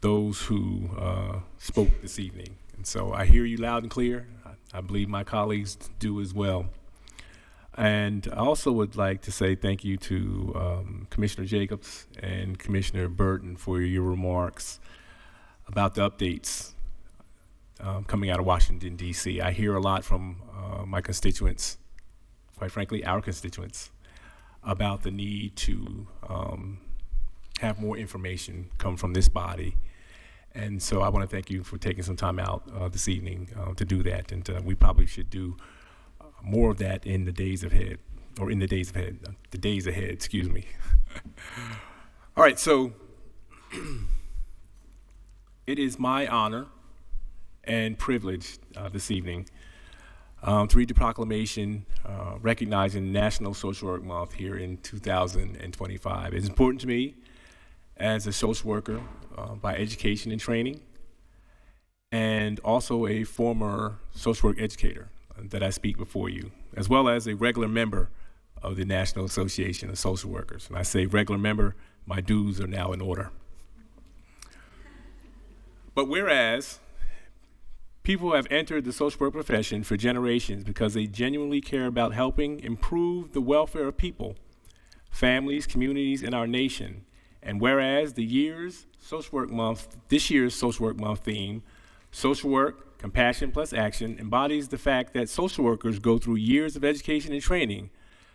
those who spoke this evening. And so I hear you loud and clear. I believe my colleagues do as well. And I also would like to say thank you to Commissioner Jacobs and Commissioner Burton for your remarks about the updates coming out of Washington, D.C. I hear a lot from my constituents, quite frankly, our constituents, about the need to have more information come from this body. And so I want to thank you for taking some time out this evening to do that. And we probably should do more of that in the days ahead, excuse me. All right, so it is my honor and privilege this evening to read the proclamation recognizing National Social Work Month here in 2025. It's important to me as a social worker by education and training, and also a former social work educator that I speak before you, as well as a regular member of the National Association of Social Workers. When I say regular member, my dues are now in order. But whereas people have entered the social work profession for generations because they genuinely care about helping improve the welfare of people, families, communities, and our nation. And whereas this year's Social Work Month theme, Social Work, Compassion plus Action, embodies the fact that social workers go through years of education and training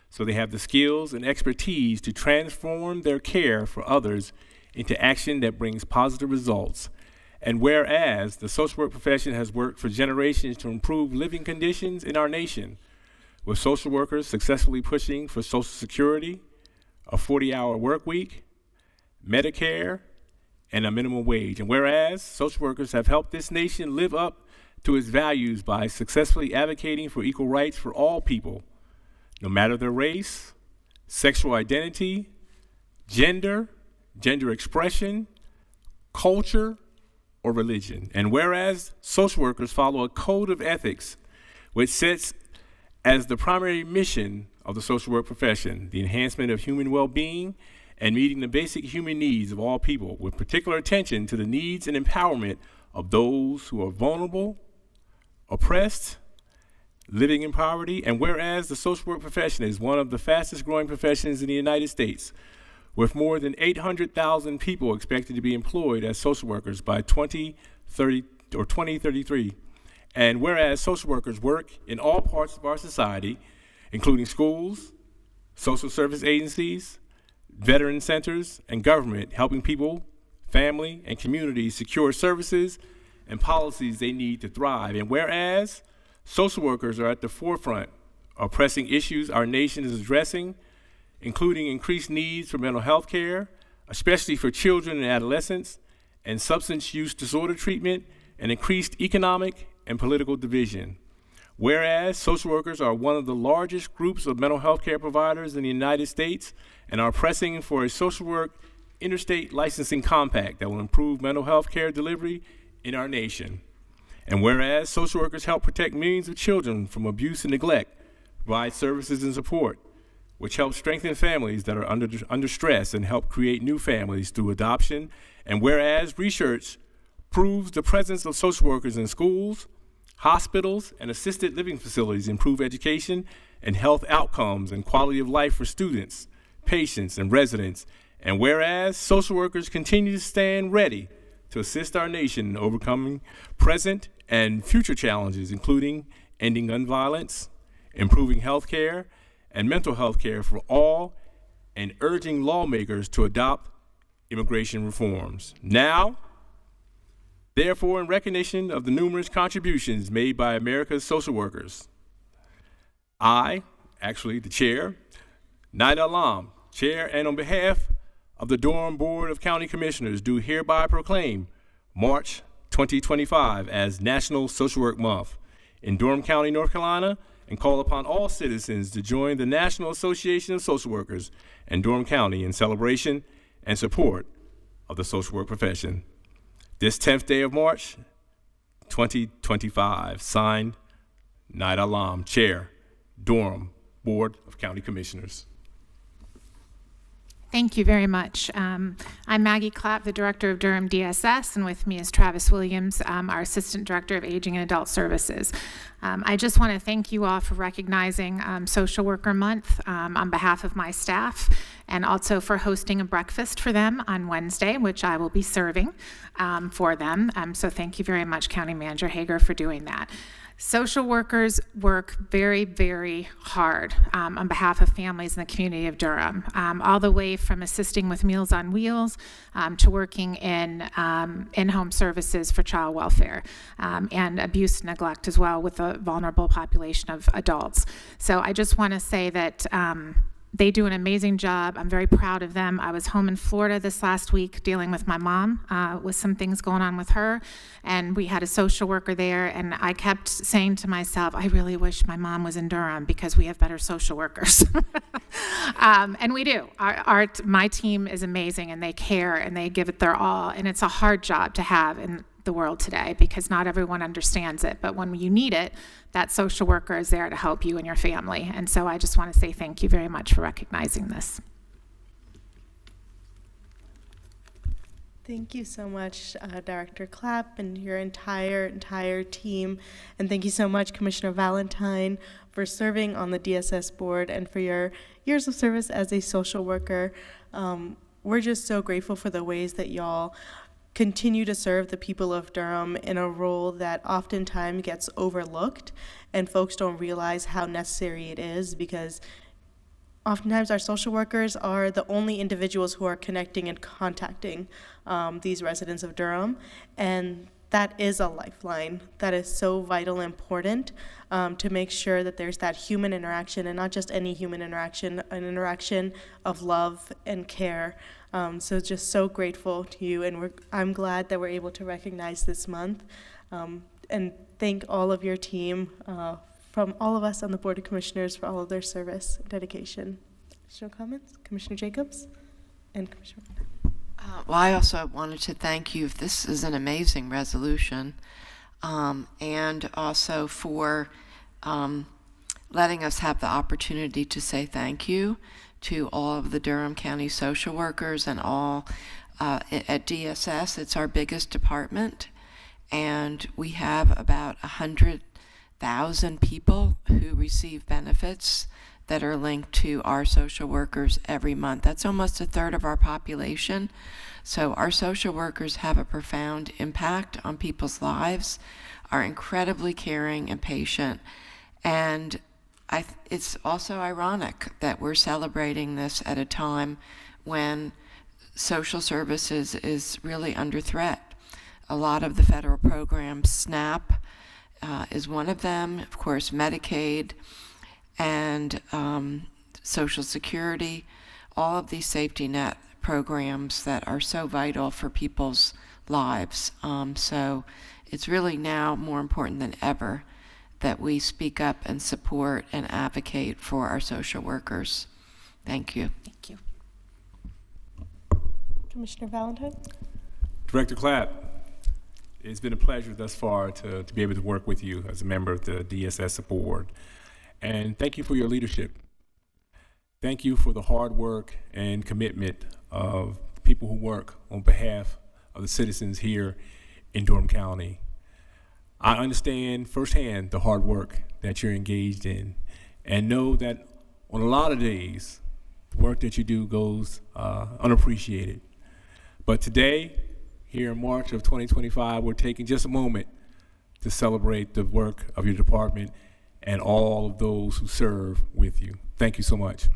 so they have the skills and expertise to transform their care for others into action that brings positive results. And whereas the social work profession has worked for generations to improve living conditions in our nation, with social workers successfully pushing for Social Security, a 40-hour work week, Medicare, and a minimum wage. And whereas social workers have helped this nation live up to its values by successfully advocating for equal rights for all people, no matter their race, sexual identity, gender expression, culture, or religion. And whereas social workers follow a code of ethics which sets as the primary mission of the social work profession the enhancement of human well-being and meeting the basic human needs of all people, with particular attention to the needs and empowerment of those who are vulnerable, oppressed, living in poverty. And whereas the social work profession is one of the fastest growing professions in the United States, with more than 800,000 people expected to be employed as social workers by 2033. And whereas social workers work in all parts of our society, including schools, social service agencies, veteran centers, and government, helping people, family, and communities secure services and policies they need to thrive. And whereas social workers are at the forefront of pressing issues our nation is addressing, including increased needs for mental health care, especially for children and adolescents, and substance use disorder treatment, and increased economic and political division. Whereas social workers are one of the largest groups of mental health care providers in the United States and are pressing for a social work interstate licensing compact that will improve mental health care delivery in our nation. And whereas social workers help protect millions of children from abuse and neglect, provide services and support, which helps strengthen families that are under stress and help create new families through adoption. And whereas research proves the presence of social workers in schools, hospitals, and assisted living facilities improve education and health outcomes and quality of life for students, patients, and residents. And whereas social workers continue to stand ready to assist our nation in overcoming present and future challenges, including ending gun violence, improving health care and mental health care for all, and urging lawmakers to adopt immigration reforms. Now, therefore, in recognition of the numerous contributions made by America's social workers, I, actually the chair, Naida Alam, chair, and on behalf of the Durham Board of County Commissioners, do hereby proclaim March 2025 as National Social Work Month in Durham County, North Carolina, and call upon all citizens to join the National Association of Social Workers in Durham County in celebration and support of the social work profession. This 10th day of March, 2025, signed, Naida Alam, Chair, Durham Board of County Commissioners. Thank you very much. I'm Maggie Clapp, the Director of Durham DSS, and with me is Travis Williams, our Assistant Director of Aging and Adult Services. I just want to thank you all for recognizing Social Worker Month on behalf of my staff, and also for hosting a breakfast for them on Wednesday, which I will be serving for them. So thank you very much, County Manager Hager, for doing that. Social workers work very, very hard on behalf of families in the community of Durham, all the way from assisting with Meals on Wheels to working in in-home services for child welfare and abuse and neglect as well with a vulnerable population of adults. So I just want to say that they do an amazing job. I'm very proud of them. I was home in Florida this last week dealing with my mom with some things going on with her, and we had a social worker there, and I kept saying to myself, I really wish my mom was in Durham because we have better social workers. And we do. My team is amazing, and they care, and they give it their all, and it's a hard job to have in the world today because not everyone understands it, but when you need it, that social worker is there to help you and your family. And so I just want to say thank you very much for recognizing this. Thank you so much, Director Clapp and your entire team. And thank you so much, Commissioner Valentine, for serving on the DSS board and for your years of service as a social worker. We're just so grateful for the ways that y'all continue to serve the people of Durham in a role that oftentimes gets overlooked and folks don't realize how necessary it is, because oftentimes our social workers are the only individuals who are connecting and contacting these residents of Durham, and that is a lifeline that is so vital and important to make sure that there's that human interaction, and not just any human interaction, an interaction of love and care. So just so grateful to you, and I'm glad that we're able to recognize this month and thank all of your team from all of us on the Board of Commissioners for all of their service and dedication. Additional comments? Commissioner Jacobs and Commissioner. Well, I also wanted to thank you. This is an amazing resolution, and also for letting us have the opportunity to say thank you to all of the Durham County social workers and all at DSS. It's our biggest department, and we have about 100,000 people who receive benefits that are linked to our social workers every month. That's almost a third of our population. So our social workers have a profound impact on people's lives, are incredibly caring and patient, and it's also ironic that we're celebrating this at a time when social services is really under threat. A lot of the federal programs, SNAP is one of them, of course, Medicaid and Social Security, all of these safety net programs that are so vital for people's lives. So it's really now more important than ever that we speak up and support and advocate for our social workers. Thank you. Thank you. Commissioner Valentine? Director Clapp, it's been a pleasure thus far to be able to work with you as a member of the DSS board. And thank you for your leadership. Thank you for the hard work and commitment of people who work on behalf of the citizens here in Durham County. I understand firsthand the hard work that you're engaged in, and know that on a lot of days, the work that you do goes unappreciated. But today, here in March of 2025, we're taking just a moment to celebrate the work of your department and all of those who serve with you. Thank you so much.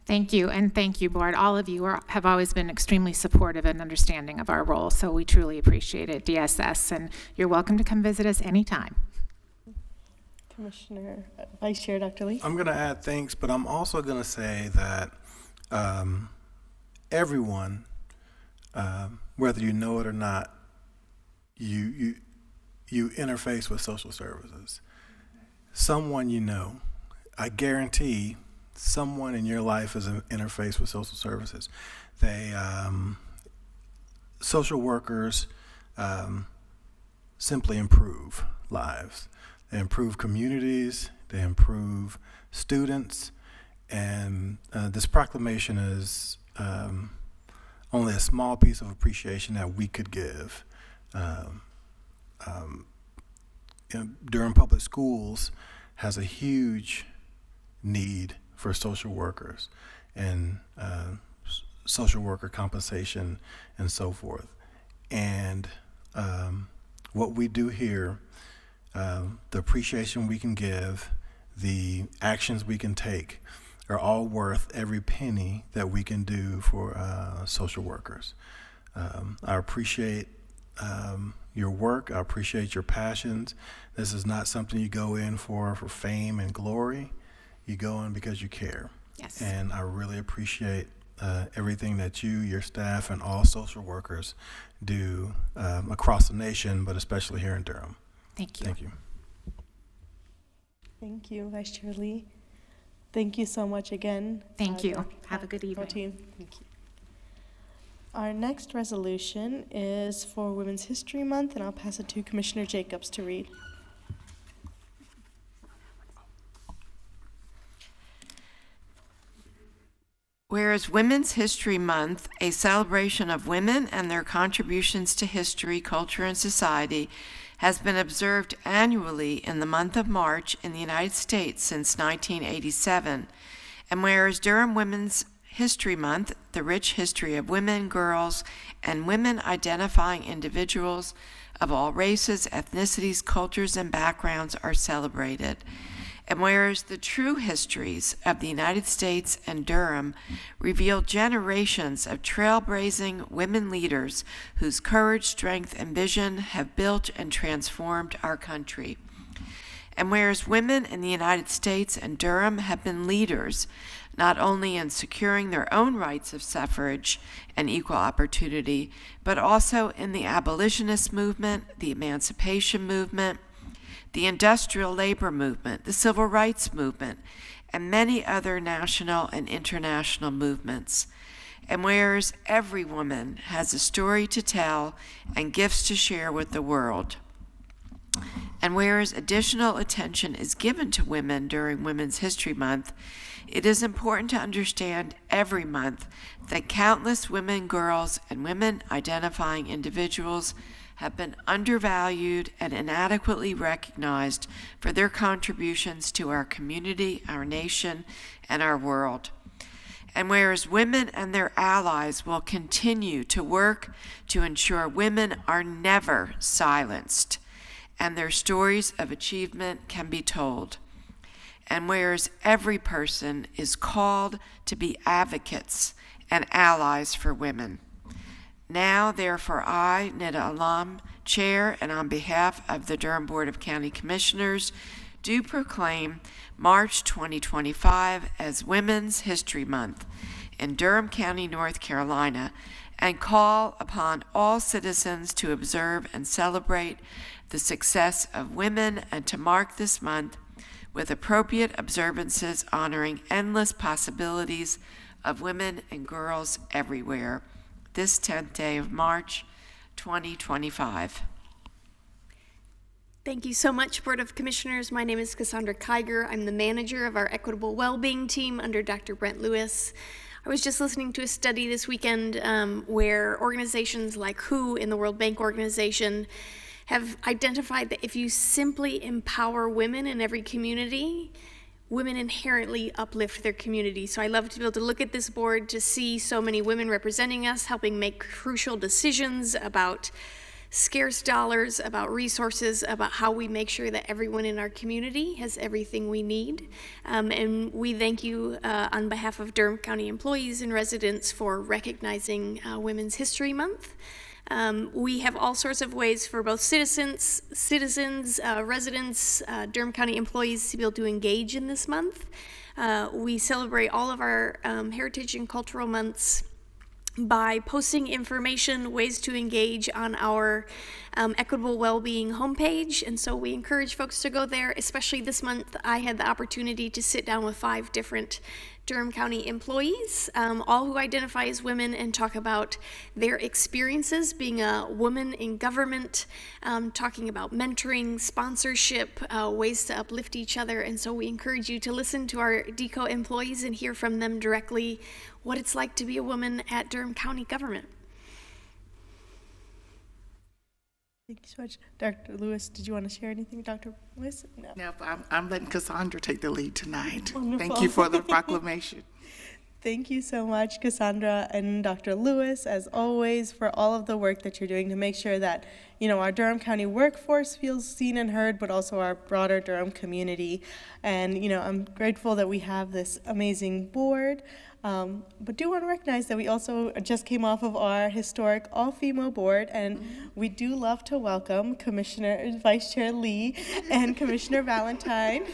Thank you, and thank you, Board. All of you have always been extremely supportive and understanding of our role, so we truly appreciate it, DSS, and you're welcome to come visit us anytime. Commissioner, Vice Chair Dr. Lee. I'm going to add thanks, but I'm also going to say that everyone, whether you know it or not, you interface with social services. Someone you know, I guarantee someone in your life is an interface with social services. They, social workers simply improve lives. They improve communities, they improve students, and this proclamation is only a small piece of appreciation that we could give. Durham Public Schools has a huge need for social workers and social worker compensation and so forth. And what we do here, the appreciation we can give, the actions we can take are all worth every penny that we can do for social workers. I appreciate your work. I appreciate your passions. This is not something you go in for fame and glory. You go in because you care. Yes. And I really appreciate everything that you, your staff, and all social workers do across the nation, but especially here in Durham. Thank you. Thank you. Thank you, Vice Chair Lee. Thank you so much again. Thank you. Have a good evening. Thank you. Our next resolution is for Women's History Month, and I'll pass it to Commissioner Jacobs to read. Whereas Women's History Month, a celebration of women and their contributions to history, culture, and society, has been observed annually in the month of March in the United States since 1987. And whereas Durham Women's History Month, the rich history of women, girls, and women identifying individuals of all races, ethnicities, cultures, and backgrounds are celebrated. And whereas the true histories of the United States and Durham reveal generations of trailblazing women leaders whose courage, strength, and vision have built and transformed our country. And whereas women in the United States and Durham have been leaders, not only in securing their own rights of suffrage and equal opportunity, but also in the abolitionist movement, the emancipation movement, the industrial labor movement, the civil rights movement, and many other national and international movements. And whereas every woman has a story to tell and gifts to share with the world, and whereas additional attention is given to women during Women's History Month, it is important to understand every month that countless women, girls, and women identifying individuals have been undervalued and inadequately recognized for their contributions to our community, our nation, and our world. And whereas women and their allies will continue to work to ensure women are never silenced and their stories of achievement can be told. And whereas every person is called to be advocates and allies for women. Now, therefore, I, Nida Alam, Chair, and on behalf of the Durham Board of County Commissioners, do proclaim March 2025 as Women's History Month in Durham County, North Carolina, and call upon all citizens to observe and celebrate the success of women and to mark this month with appropriate observances honoring endless possibilities of women and girls everywhere. This 10th day of March, 2025. Thank you so much, Board of Commissioners. My name is Cassandra Kiger. I'm the manager of our Equitable Wellbeing team under Dr. Brent Lewis. I was just listening to a study this weekend where organizations like WHO in the World Bank Organization have identified that if you simply empower women in every community, women inherently uplift their community. So I love to be able to look at this board to see so many women representing us, helping make crucial decisions about scarce dollars, about resources, about how we make sure that everyone in our community has everything we need. And we thank you on behalf of Durham County employees and residents for recognizing Women's History Month. We have all sorts of ways for both citizens, residents, Durham County employees to be able to engage in this month. We celebrate all of our heritage and cultural months by posting information, ways to engage on our Equitable Wellbeing homepage. And so we encourage folks to go there, especially this month. I had the opportunity to sit down with 5 different Durham County employees, all who identify as women, and talk about their experiences being a woman in government, talking about mentoring, sponsorship, ways to uplift each other. And so we encourage you to listen to our DECO employees and hear from them directly what it's like to be a woman at Durham County government. Thank you so much. Dr. Lewis, did you want to share anything, Dr. Lewis? No. No, I'm letting Cassandra take the lead tonight. Wonderful. Thank you for the proclamation. Thank you so much, Cassandra and Dr. Lewis, as always, for all of the work that you're doing to make sure that, our Durham County workforce feels seen and heard, but also our broader Durham community. And, I'm grateful that we have this amazing board. But do want to recognize that we also just came off of our historic all-female board, and we do love to welcome Vice Chair Lee and Commissioner Valentine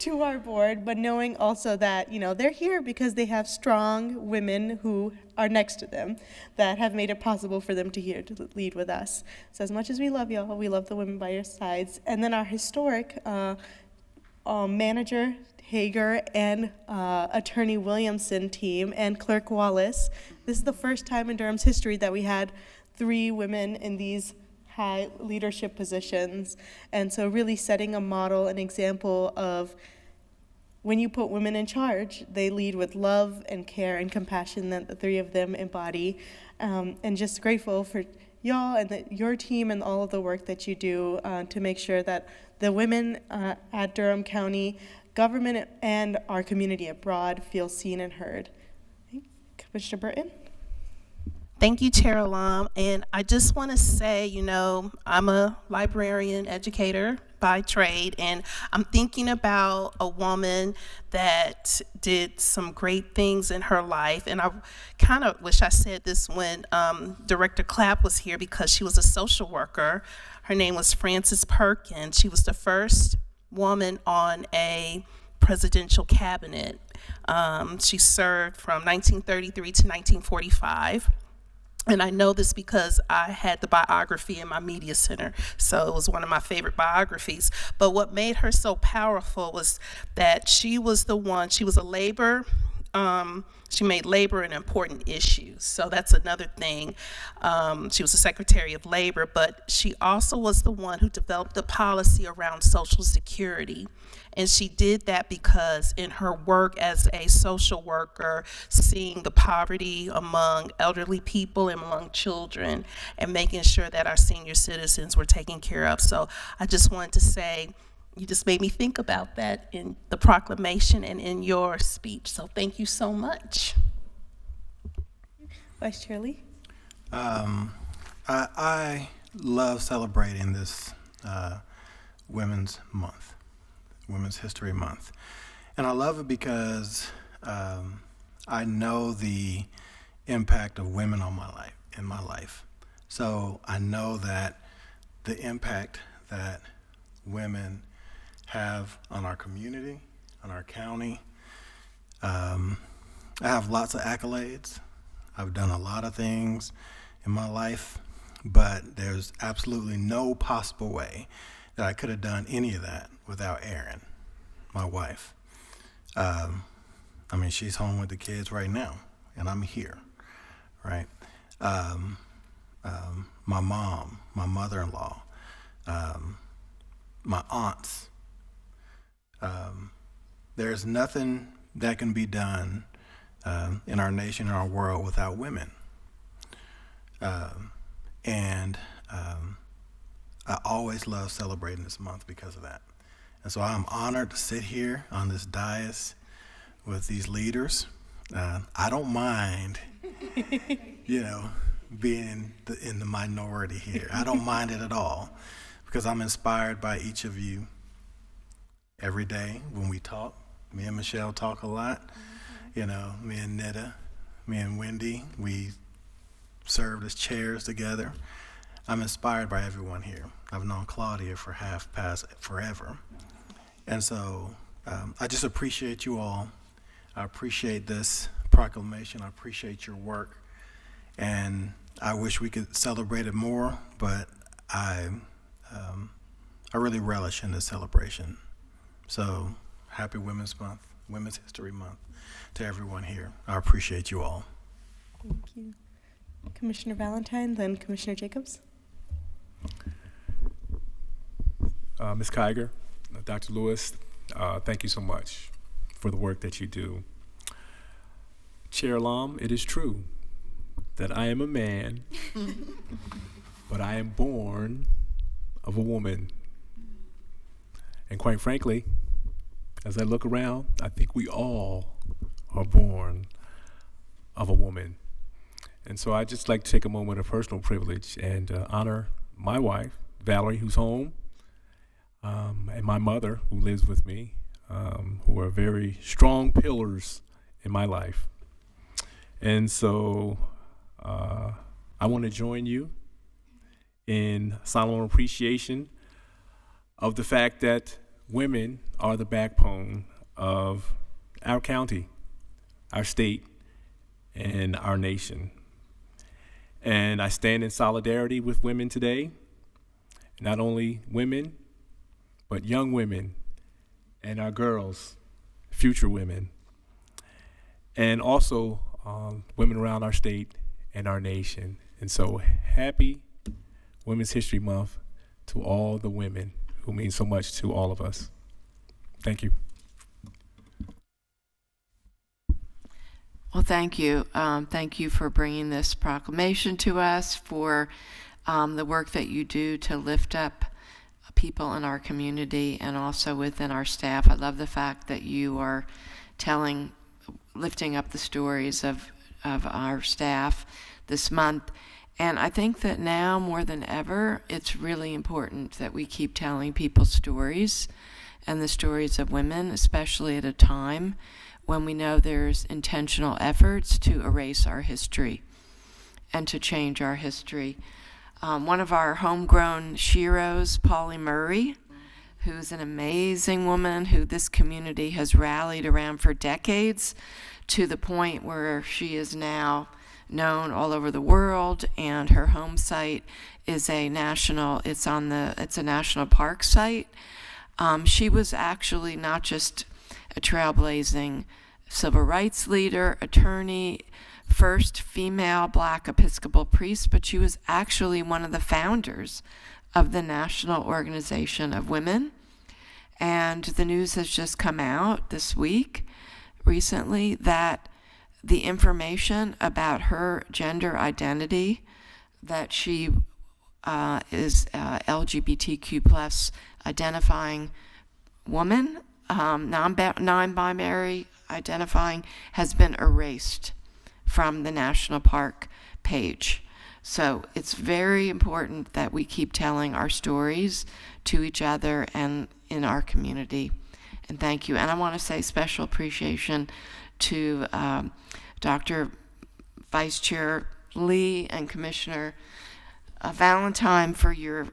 to our board, but knowing also that, they're here because they have strong women who are next to them that have made it possible for them to lead with us. So as much as we love y'all, we love the women by your sides. And then our historic manager, Hager, and Attorney Williamson team, and Clerk Wallace. This is the first time in Durham's history that we had 3 women in these high leadership positions. And so really setting a model, an example of when you put women in charge, they lead with love and care and compassion that the 3 of them embody. And just grateful for y'all and your team and all of the work that you do to make sure that the women at Durham County government and our community abroad feel seen and heard. Commissioner Burton? Thank you, Chair Alam. And I just want to say, I'm a librarian educator by trade, and I'm thinking about a woman that did some great things in her life. And I kind of wish I said this when Director Clapp was here, because she was a social worker. Her name was Frances Perkins. She was the first woman on a presidential cabinet. She served from 1933 to 1945. And I know this because I had the biography in my media center, so it was one of my favorite biographies. But what made her so powerful was that she was a labor, she made labor an important issue. So that's another thing. She was the Secretary of Labor, but she also was the one who developed the policy around Social Security. And she did that because in her work as a social worker, seeing the poverty among elderly people and among children, and making sure that our senior citizens were taken care of. So I just wanted to say, you just made me think about that in the proclamation and in your speech. So thank you so much. Vice Chair Lee? I love celebrating this Women's Month, Women's History Month. And I love it because I know the impact of women in my life. So I know that the impact that women have on our community, on our county. I have lots of accolades. I've done a lot of things in my life, but there's absolutely no possible way that I could have done any of that without Erin, my wife. She's home with the kids right now, and I'm here, right? My mom, my mother-in-law, my aunts. There's nothing that can be done in our nation, in our world, without women. I always love celebrating this month because of that. And so I'm honored to sit here on this dais with these leaders. I don't mind, being in the minority here. I don't mind it at all, because I'm inspired by each of you every day when we talk. Me and Michelle talk a lot. Me and Netta, me and Wendy, we served as chairs together. I'm inspired by everyone here. I've known Claudia for half past forever. And so I just appreciate you all. I appreciate this proclamation. I appreciate your work. And I wish we could celebrate it more, but I really relish in this celebration. So happy Women's Month, Women's History Month to everyone here. I appreciate you all. Thank you. Commissioner Valentine, then Commissioner Jacobs. Ms. Kiger, Dr. Lewis, thank you so much for the work that you do. Chair Lom, it is true that I am a man, but I am born of a woman. And quite frankly, as I look around, I think we all are born of a woman. And so I'd just like to take a moment of personal privilege and honor my wife, Valerie, who's home, and my mother, who lives with me, who are very strong pillars in my life. And so I want to join you in solemn appreciation of the fact that women are the backbone of our county, our state, and our nation. And I stand in solidarity with women today, not only women, but young women and our girls, future women, and also women around our state and our nation. And so happy Women's History Month to all the women who mean so much to all of us. Thank you. Well, thank you. Thank you for bringing this proclamation to us, for the work that you do to lift up people in our community and also within our staff. I love the fact that you are lifting up the stories of our staff this month. And I think that now more than ever, it's really important that we keep telling people's stories and the stories of women, especially at a time when we know there's intentional efforts to erase our history and to change our history. One of our homegrown sheroes, Polly Murray, who's an amazing woman who this community has rallied around for decades, to the point where she is now known all over the world, and her home site is a national park site. She was actually not just a trailblazing civil rights leader, attorney, first female Black Episcopal priest, but she was actually one of the founders of the National Organization of Women. And the news has just come out this week, recently, that the information about her gender identity, that she is LGBTQ plus identifying woman, non-binary identifying, has been erased from the national park page. So it's very important that we keep telling our stories to each other and in our community. And thank you. And I want to say special appreciation to Dr. Vice Chair Lee and Commissioner Valentine for your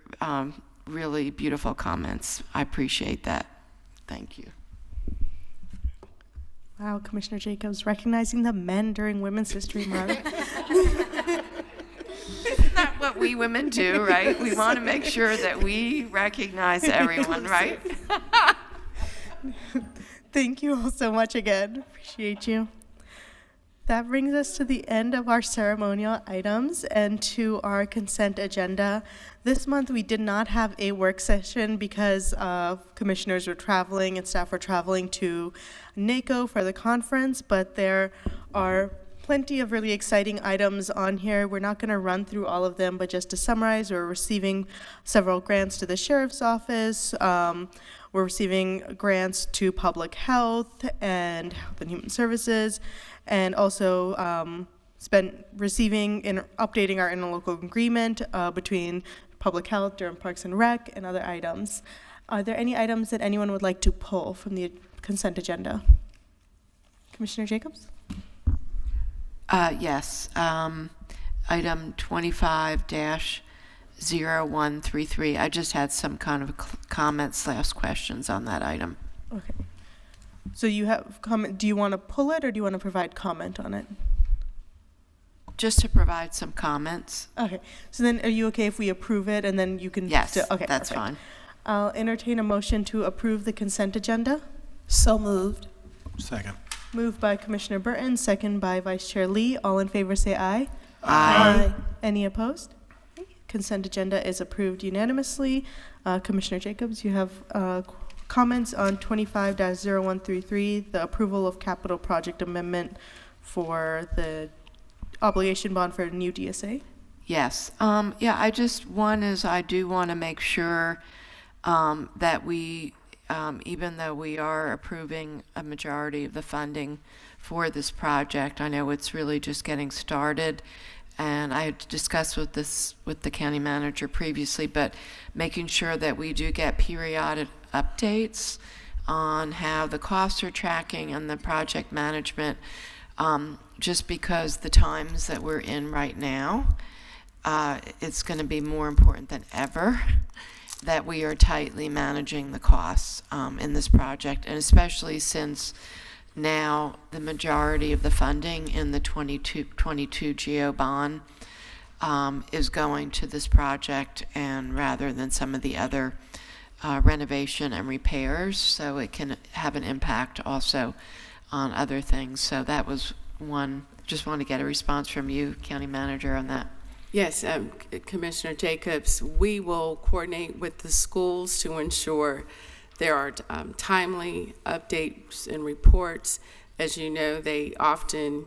really beautiful comments. I appreciate that. Thank you. Wow, Commissioner Jacobs recognizing the men during Women's History Month. Isn't that what we women do, right? We want to make sure that we recognize everyone, right? Thank you all so much again. Appreciate you. That brings us to the end of our ceremonial items and to our consent agenda. This month we did not have a work session because commissioners were traveling and staff were traveling to NACO for the conference, but there are plenty of really exciting items on here. We're not going to run through all of them, but just to summarize, we're receiving several grants to the Sheriff's Office. We're we're receiving grants to public health and health and human services, and also receiving and updating our interlocal agreement between public health, Durham Parks and Rec, and other items. Are there any items that anyone would like to pull from the consent agenda? Commissioner Jacobs? Yes. Item 25-0133. I just had some kind of comments/questions on that item. Okay. So you have comment. Do you want to pull it, or do you want to provide comment on it? Just to provide some comments. Okay. So then, are you okay if we approve it, and then you can? Yes, Okay. that's perfect. fine. I'll entertain a motion to approve the consent agenda. So moved. Second. Moved by Commissioner Burton, second by Vice Chair Lee. All in favor say aye. Aye. Any opposed? Okay. Consent agenda is approved unanimously. Commissioner Jacobs, you have comments on 25-0133, the approval of capital project amendment for the obligation bond for a new DSA. Yes. I do want to make sure that we, even though we are approving a majority of the funding for this project, I know it's really just getting started, and I had discussed with the county manager previously, but making sure that we do get periodic updates on how the costs are tracking and the project management, just because the times that we're in right now, it's going to be more important than ever that we are tightly managing the costs in this project, and especially since now the majority of the funding in the 22 GO bond is going to this project, and rather than some of the other renovation and repairs, so it can have an impact also on other things. So that was one. Just want to get a response from you, County Manager, on that. Yes, Commissioner Jacobs, we will coordinate with the schools to ensure there are timely updates and reports. As you know, they often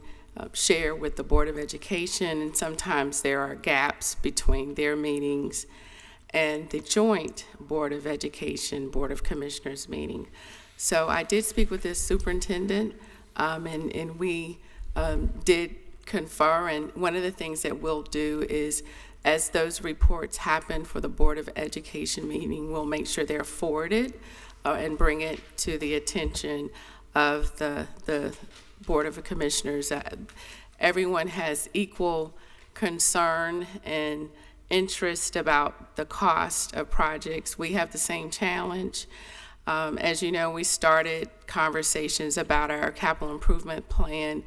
share with the Board of Education, and sometimes there are gaps between their meetings and the joint Board of Education, Board of Commissioners meeting. So I did speak with the superintendent, and we did confer, and one of the things that we'll do is, as those reports happen for the Board of Education meeting, we'll make sure they're forwarded and bring it to the attention of the Board of Commissioners. Everyone has equal concern and interest about the cost of projects. We have the same challenge. As you know, we started conversations about our capital improvement plan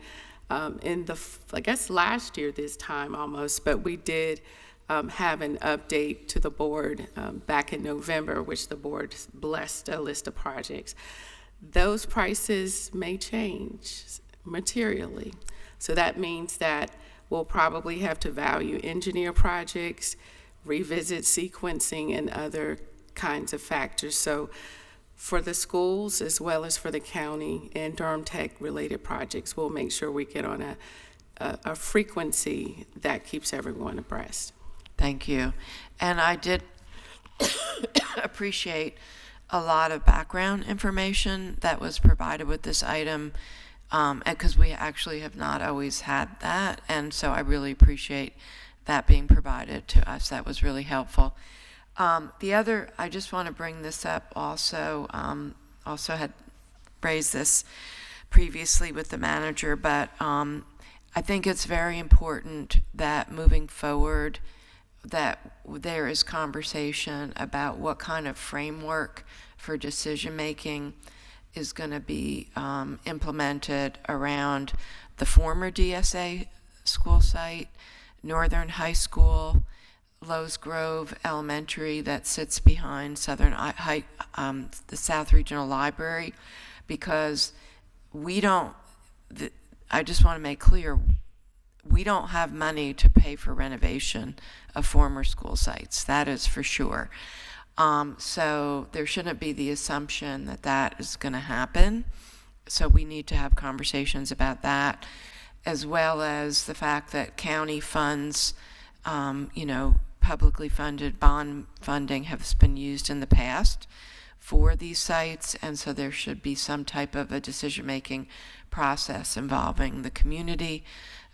in I guess last year this time almost, but we did have an update to the board back in November, which the board blessed a list of projects. Those prices may change materially. So that means that we'll probably have to value engineer projects, revisit sequencing, and other kinds of factors. So for the schools as well as for the county and Durham Tech related projects, we'll make sure we get on a frequency that keeps everyone abreast. Thank you. And I did appreciate a lot of background information that was provided with this item, because we actually have not always had that, and so I really appreciate that being provided to us. That was really helpful. The other, I just want to bring this up also, also had raised this previously with the manager, but I think it's very important that moving forward that there is conversation about what kind of framework for decision making is going to be implemented around the former DSA school site, Northern High School, Lowe's Grove Elementary that sits behind the South Regional Library, because I just want to make clear, we don't have money to pay for renovation of former school sites. That is for sure. So there shouldn't be the assumption that that is going to happen. So we need to have conversations about that, as well as the fact that county funds, publicly funded bond funding has been used in the past for these sites, and so there should be some type of a decision-making process involving the community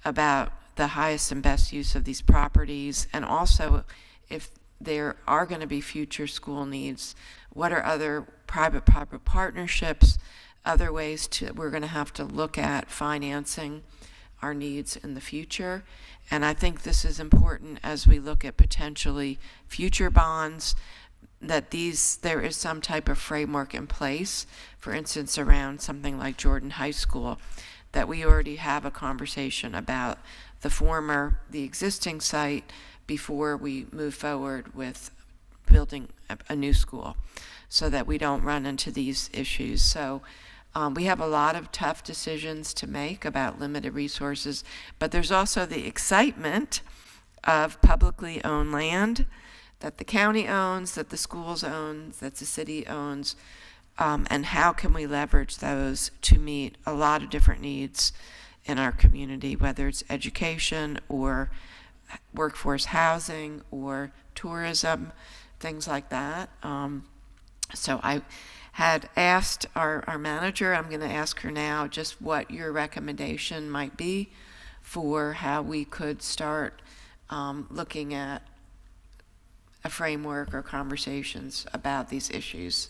about the highest and best use of these properties, and also if there are going to be future school needs, what are other private-public partnerships, other ways we're going to have to look at financing our needs in the future. And I think this is important as we look at potentially future bonds, that there is some type of framework in place, for instance, around something like Jordan High School, that we already have a conversation about the existing site before we move forward with building a new school, so that we don't run into these issues. So we have a lot of tough decisions to make about limited resources, but there's also the excitement of publicly owned land that the county owns, that the schools own, that the city owns, and how can we leverage those to meet a lot of different needs in our community, whether it's education or workforce housing or tourism, things like that. So I had asked our manager, I'm going to ask her now, just what your recommendation might be for how we could start looking at a framework or conversations about these issues.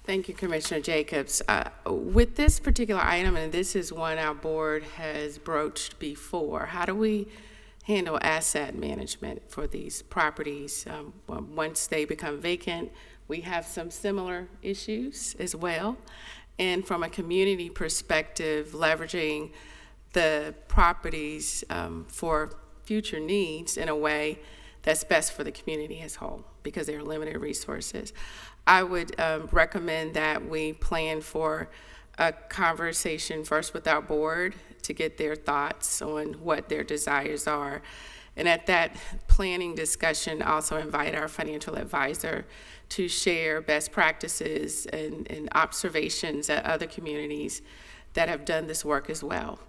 Thank you, Commissioner Jacobs. With this particular item, and this is one our board has broached before, how do we handle asset management for these properties once they become vacant? We have some similar issues as well. And from a community perspective, leveraging the properties for future needs in a way that's best for the community as a whole, because there are limited resources. I would recommend that we plan for a conversation first with our board to get their thoughts on what their desires are. And at that planning discussion, also invite our financial advisor to share best practices and observations at other communities that have done this work as well.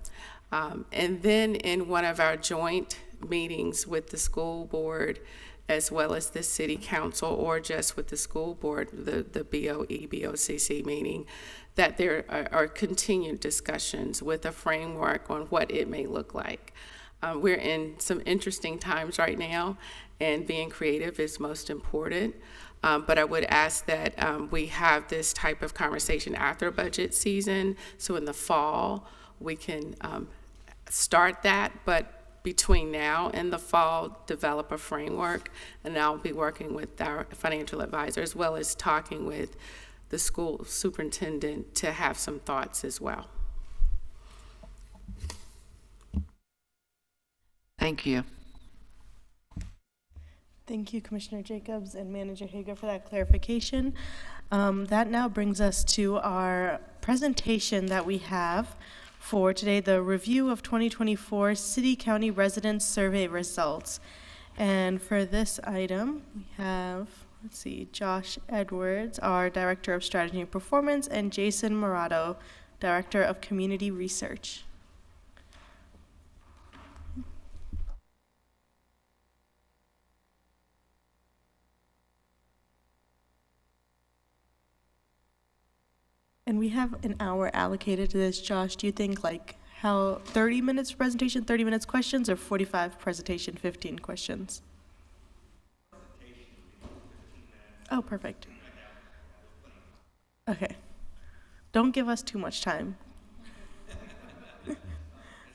And then in one of our joint meetings with the school board, as well as the city council, or just with the school board, the BOCC meeting, that there are continued discussions with a framework on what it may look like. We're in some interesting times right now, and being creative is most important. But I would ask that we have this type of conversation after budget season, so in the fall we can start that, but between now and the fall, develop a framework, and I'll be working with our financial advisor as well as talking with the school superintendent to have some thoughts as well. Thank you. Thank you, Commissioner Jacobs and Manager Hager, for that clarification. That now brings us to our presentation that we have for today, the review of 2024 City-County Residents Survey results. And for this item, we have, let's see, Josh Edwards, our Director of Strategy and Performance, and Jason Morato, Director of Community Research. And we have an hour allocated to this. Josh, do you think like how 30 minutes for presentation, 30 minutes questions, or 45 presentation, 15 questions? Oh, perfect. Okay. Don't give us too much time.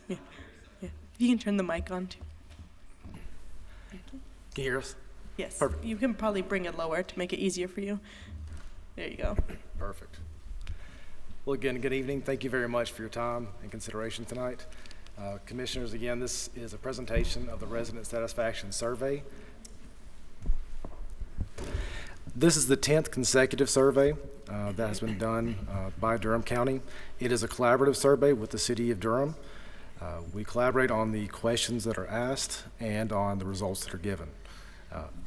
Yeah. You can turn the mic on too. Can you hear us? Yes. Perfect. You can probably bring it lower to make it easier for you. There you go. Perfect. Well, again, good evening. Thank you very much for your time and consideration tonight. Commissioners, again, this is a presentation of the Resident Satisfaction Survey. This is the 10th consecutive survey that has been done by Durham County. It is a collaborative survey with the City of Durham. We collaborate on the questions that are asked and on the results that are given.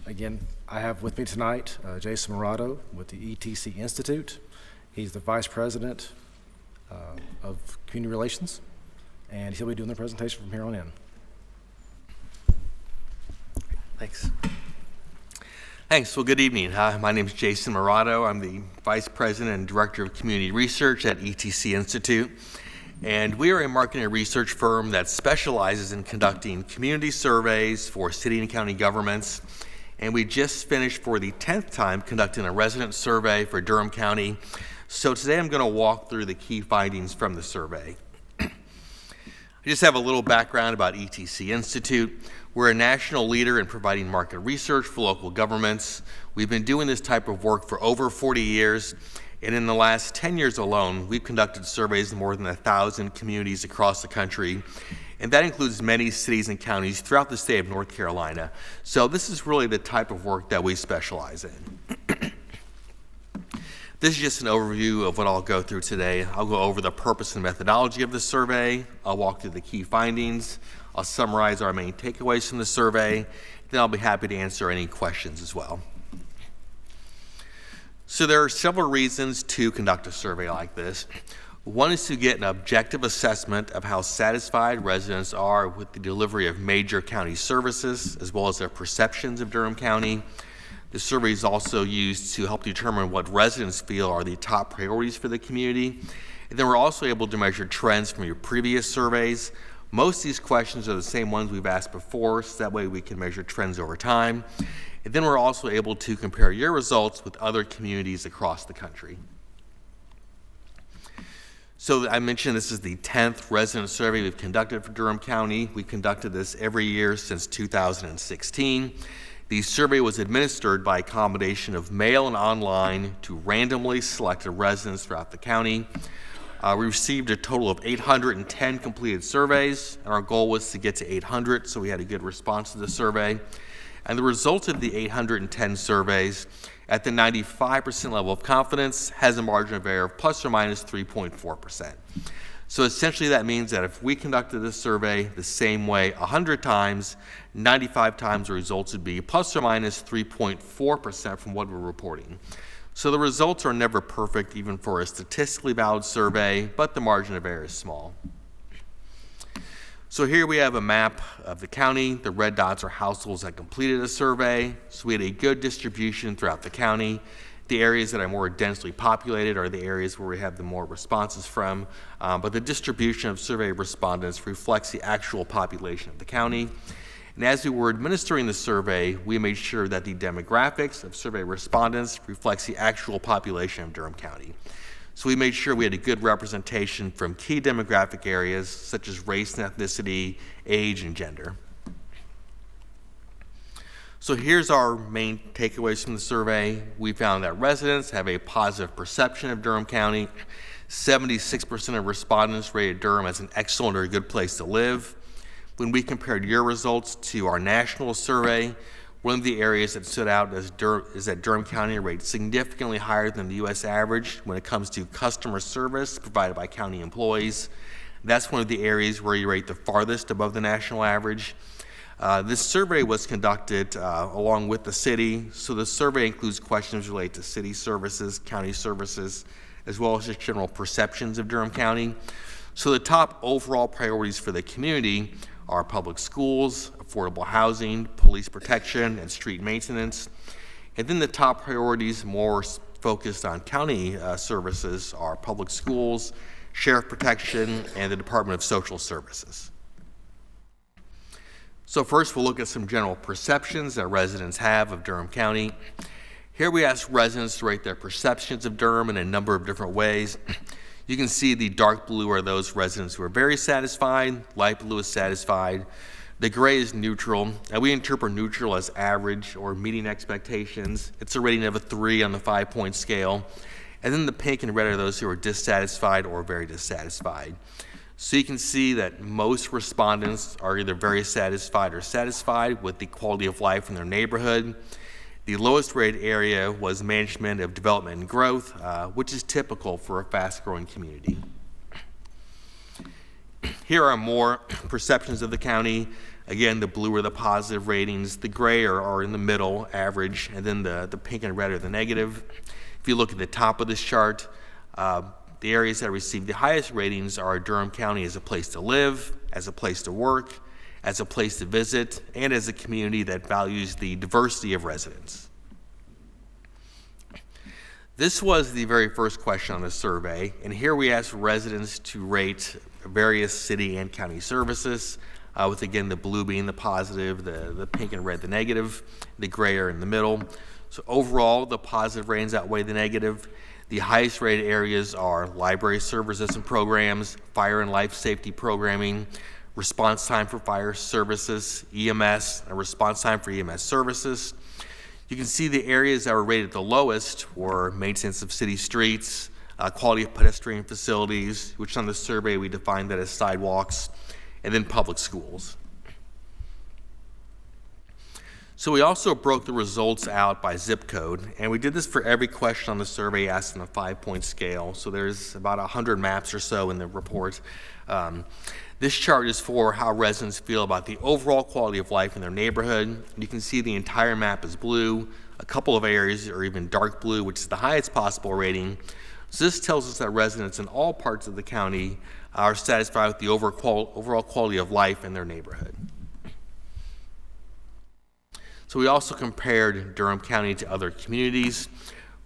Again, I have with me tonight Jason Morato with the ETC Institute. He's the Vice President of Community Relations, and he'll be doing the presentation from here on in. Thanks. Thanks. Well, good evening. My name is Jason Morato. I'm the Vice President and Director of Community Research at ETC Institute. And we are a marketing and research firm that specializes in conducting community surveys for city and county governments. And we just finished for the 10th time conducting a resident survey for Durham County. So today I'm going to walk through the key findings from the survey. I just have a little background about ETC Institute. We're a national leader in providing market research for local governments. We've been doing this type of work for over 40 years, and in the last 10 years alone, we've conducted surveys in more than 1,000 communities across the country, and that includes many cities and counties throughout the state of North Carolina. So this is really the type of work that we specialize in. This is just an overview of what I'll go through today. I'll go over the purpose and methodology of the survey. I'll walk through the key findings. I'll summarize our main takeaways from the survey. Then I'll be happy to answer any questions as well. So there are several reasons to conduct a survey like this. One is to get an objective assessment of how satisfied residents are with the delivery of major county services, as well as their perceptions of Durham County. The survey is also used to help determine what residents feel are the top priorities for the community. And then we're also able to measure trends from your previous surveys. Most of these questions are the same ones we've asked before, so that way we can measure trends over time. And then we're also able to compare your results with other communities across the country. So I mentioned this is the 10th resident survey we've conducted for Durham County. We conducted this every year since 2016. The survey was administered by a combination of mail and online to randomly selected residents throughout the county. We received a total of 810 completed surveys, and our goal was to get to 800, so we had a good response to the survey. And the result of the 810 surveys at the 95% level of confidence has a margin of error of plus or minus 3.4%. So essentially that means that if we conducted this survey the same way 100 times, 95 times the results would be plus or minus 3.4% from what we're reporting. So the results are never perfect, even for a statistically valid survey, but the margin of error is small. So here we have a map of the county. The red dots are households that completed a survey. So we had a good distribution throughout the county. The areas that are more densely populated are the areas where we have the more responses from. But the distribution of survey respondents reflects the actual population of the county. And as we were administering the survey, we made sure that the demographics of survey respondents reflects the actual population of Durham County. So we made sure we had a good representation from key demographic areas such as race and ethnicity, age, and gender. So here's our main takeaways from the survey. We found that residents have a positive perception of Durham County. 76% of respondents rated Durham as an excellent or a good place to live. When we compared your results to our national survey, one of the areas that stood out is that Durham County rates significantly higher than the U.S. average when it comes to customer service provided by county employees. That's one of the areas where you rate the farthest above the national average. This survey was conducted along with the city, so the survey includes questions related to city services, county services, as well as just general perceptions of Durham County. So the top overall priorities for the community are public schools, affordable housing, police protection, and street maintenance. And then the top priorities more focused on county services are public schools, sheriff protection, and the Department of Social Services. So first we'll look at some general perceptions that residents have of Durham County. Here we ask residents to rate their perceptions of Durham in a number of different ways. You can see the dark blue are those residents who are very satisfied, light blue is satisfied, the gray is neutral, and we interpret neutral as average or meeting expectations. It's a rating of a 3 on the 5-point scale. And then the pink and red are those who are dissatisfied or very dissatisfied. So you can see that most respondents are either very satisfied or satisfied with the quality of life in their neighborhood. The lowest rated area was management of development and growth, which is typical for a fast-growing community. Here are more perceptions of the county. Again, the blue are the positive ratings, the gray are in the middle, average, and then the pink and red are the negative. If you look at the top of this chart, the areas that receive the highest ratings are Durham County as a place to live, as a place to work, as a place to visit, and as a community that values the diversity of residents. This was the very first question on the survey, and here we asked residents to rate various city and county services, with again the blue being the positive, the pink and red the negative, the gray are in the middle. So overall, the positive ratings outweigh the negative. The highest rated areas are library services and programs, fire and life safety programming, response time for fire services, EMS, and response time for EMS services. You can see the areas that were rated the lowest were maintenance of city streets, quality of pedestrian facilities, which on the survey we defined that as sidewalks, and then public schools. So we also broke the results out by zip code, and we did this for every question on the survey asked on a 5-point scale. So there's about 100 maps or so in the report. This chart is for how residents feel about the overall quality of life in their neighborhood. You can see the entire map is blue. A couple of areas are even dark blue, which is the highest possible rating. So this tells us that residents in all parts of the county are satisfied with the overall quality of life in their neighborhood. So we also compared Durham County to other communities.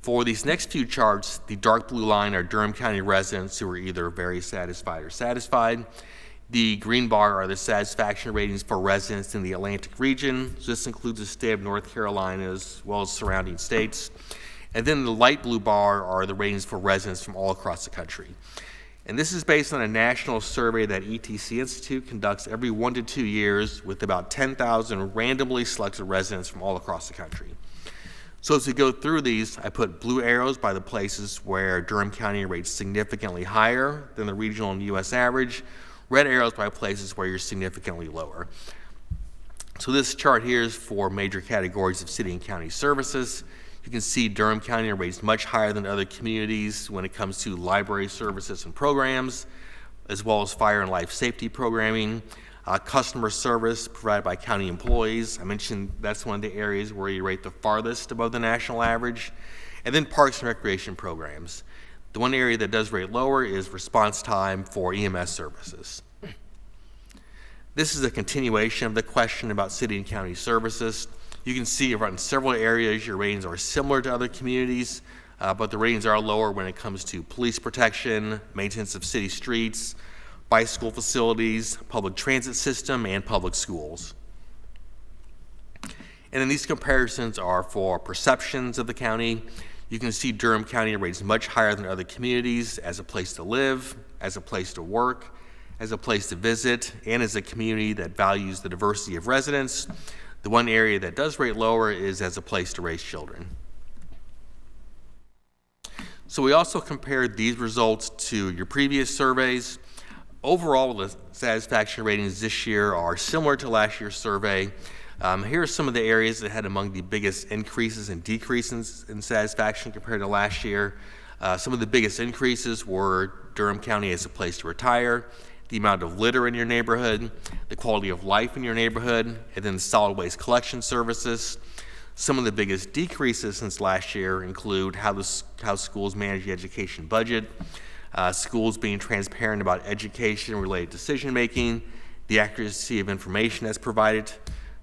For these next few charts, the dark blue line are Durham County residents who are either very satisfied or satisfied. The green bar are the satisfaction ratings for residents in the Atlantic region. So this includes the state of North Carolina as well as surrounding states. And then the light blue bar are the ratings for residents from all across the country. And this is based on a national survey that ETC Institute conducts every 1 to 2 years with about 10,000 randomly selected residents from all across the country. So as we go through these, I put blue arrows by the places where Durham County rates significantly higher than the regional and US average, red arrows by places where you're significantly lower. So this chart here is for major categories of city and county services. You can see Durham County rates much higher than other communities when it comes to library services and programs, as well as fire and life safety programming, customer service provided by county employees. I mentioned that's one of the areas where you rate the farthest above the national average. And then parks and recreation programs. The one area that does rate lower is response time for EMS services. This is a continuation of the question about city and county services. You can see in several areas your ratings are similar to other communities, but the ratings are lower when it comes to police protection, maintenance of city streets, bicycle facilities, public transit system, and public schools. And then these comparisons are for perceptions of the county. You can see Durham County rates much higher than other communities as a place to live, as a place to work, as a place to visit, and as a community that values the diversity of residents. The one area that does rate lower is as a place to raise children. So we also compared these results to your previous surveys. Overall, the satisfaction ratings this year are similar to last year's survey. Here are some of the areas that had among the biggest increases and decreases in satisfaction compared to last year. Some of the biggest increases were Durham County as a place to retire, the amount of litter in your neighborhood, the quality of life in your neighborhood, and then solid waste collection services. Some of the biggest decreases since last year include how schools manage the education budget, schools being transparent about education-related decision-making, the accuracy of information that's provided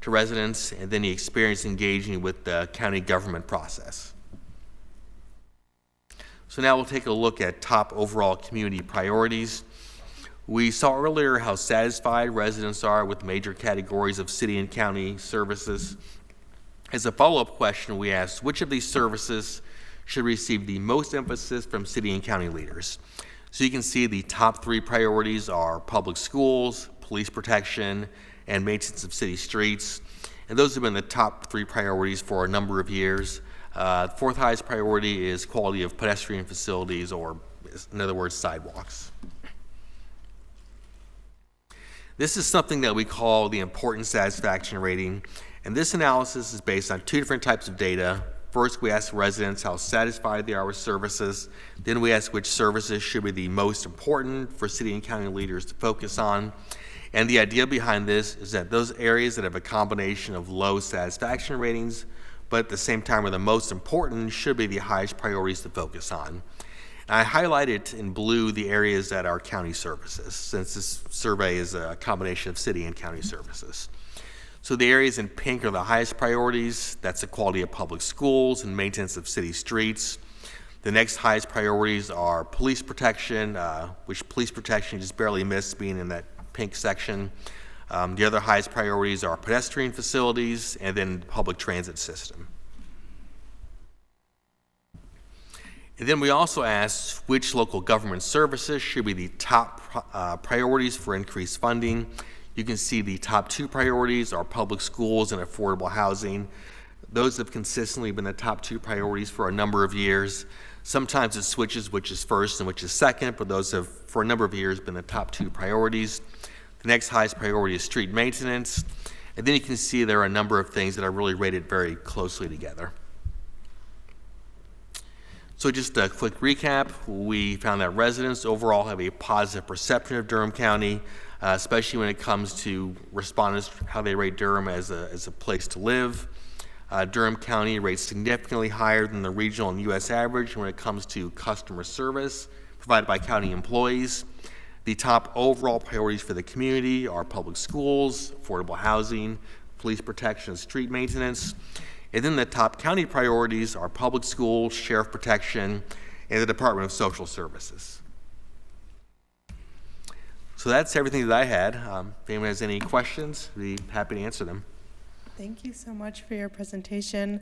to residents, and then the experience engaging with the county government process. So now we'll take a look at top overall community priorities. We saw earlier how satisfied residents are with major categories of city and county services. As a follow-up question, we asked which of these services should receive the most emphasis from city and county leaders. So you can see the top 3 priorities are public schools, police protection, and maintenance of city streets. And those have been the top 3 priorities for a number of years. Fourth highest priority is quality of pedestrian facilities, or in other words, sidewalks. This is something that we call the important satisfaction rating, and this analysis is based on 2 different types of data. First, we ask residents how satisfied they are with services. Then we ask which services should be the most important for city and county leaders to focus on. And the idea behind this is that those areas that have a combination of low satisfaction ratings, but at the same time are the most important, should be the highest priorities to focus on. I highlighted in blue the areas that are county services, since this survey is a combination of city and county services. So the areas in pink are the highest priorities. That's the quality of public schools and maintenance of city streets. The next highest priorities are police protection, which police protection just barely missed being in that pink section. The other highest priorities are pedestrian facilities and then the public transit system. And then we also asked which local government services should be the top priorities for increased funding. You can see the top 2 priorities are public schools and affordable housing. Those have consistently been the top 2 priorities for a number of years. Sometimes it switches which is first and which is second, but those have, for a number of years, been the top 2 priorities. The next highest priority is street maintenance. And then you can see there are a number of things that are really rated very closely together. So just a quick recap, we found that residents overall have a positive perception of Durham County, especially when it comes to respondents, how they rate Durham as a place to live. Durham County rates significantly higher than the regional and U.S. average when it comes to customer service provided by county employees. The top overall priorities for the community are public schools, affordable housing, police protection, and street maintenance. And then the top county priorities are public schools, sheriff protection, and the Department of Social Services. So that's everything that I had. If anyone has any questions, I'd be happy to answer them. Thank you so much for your presentation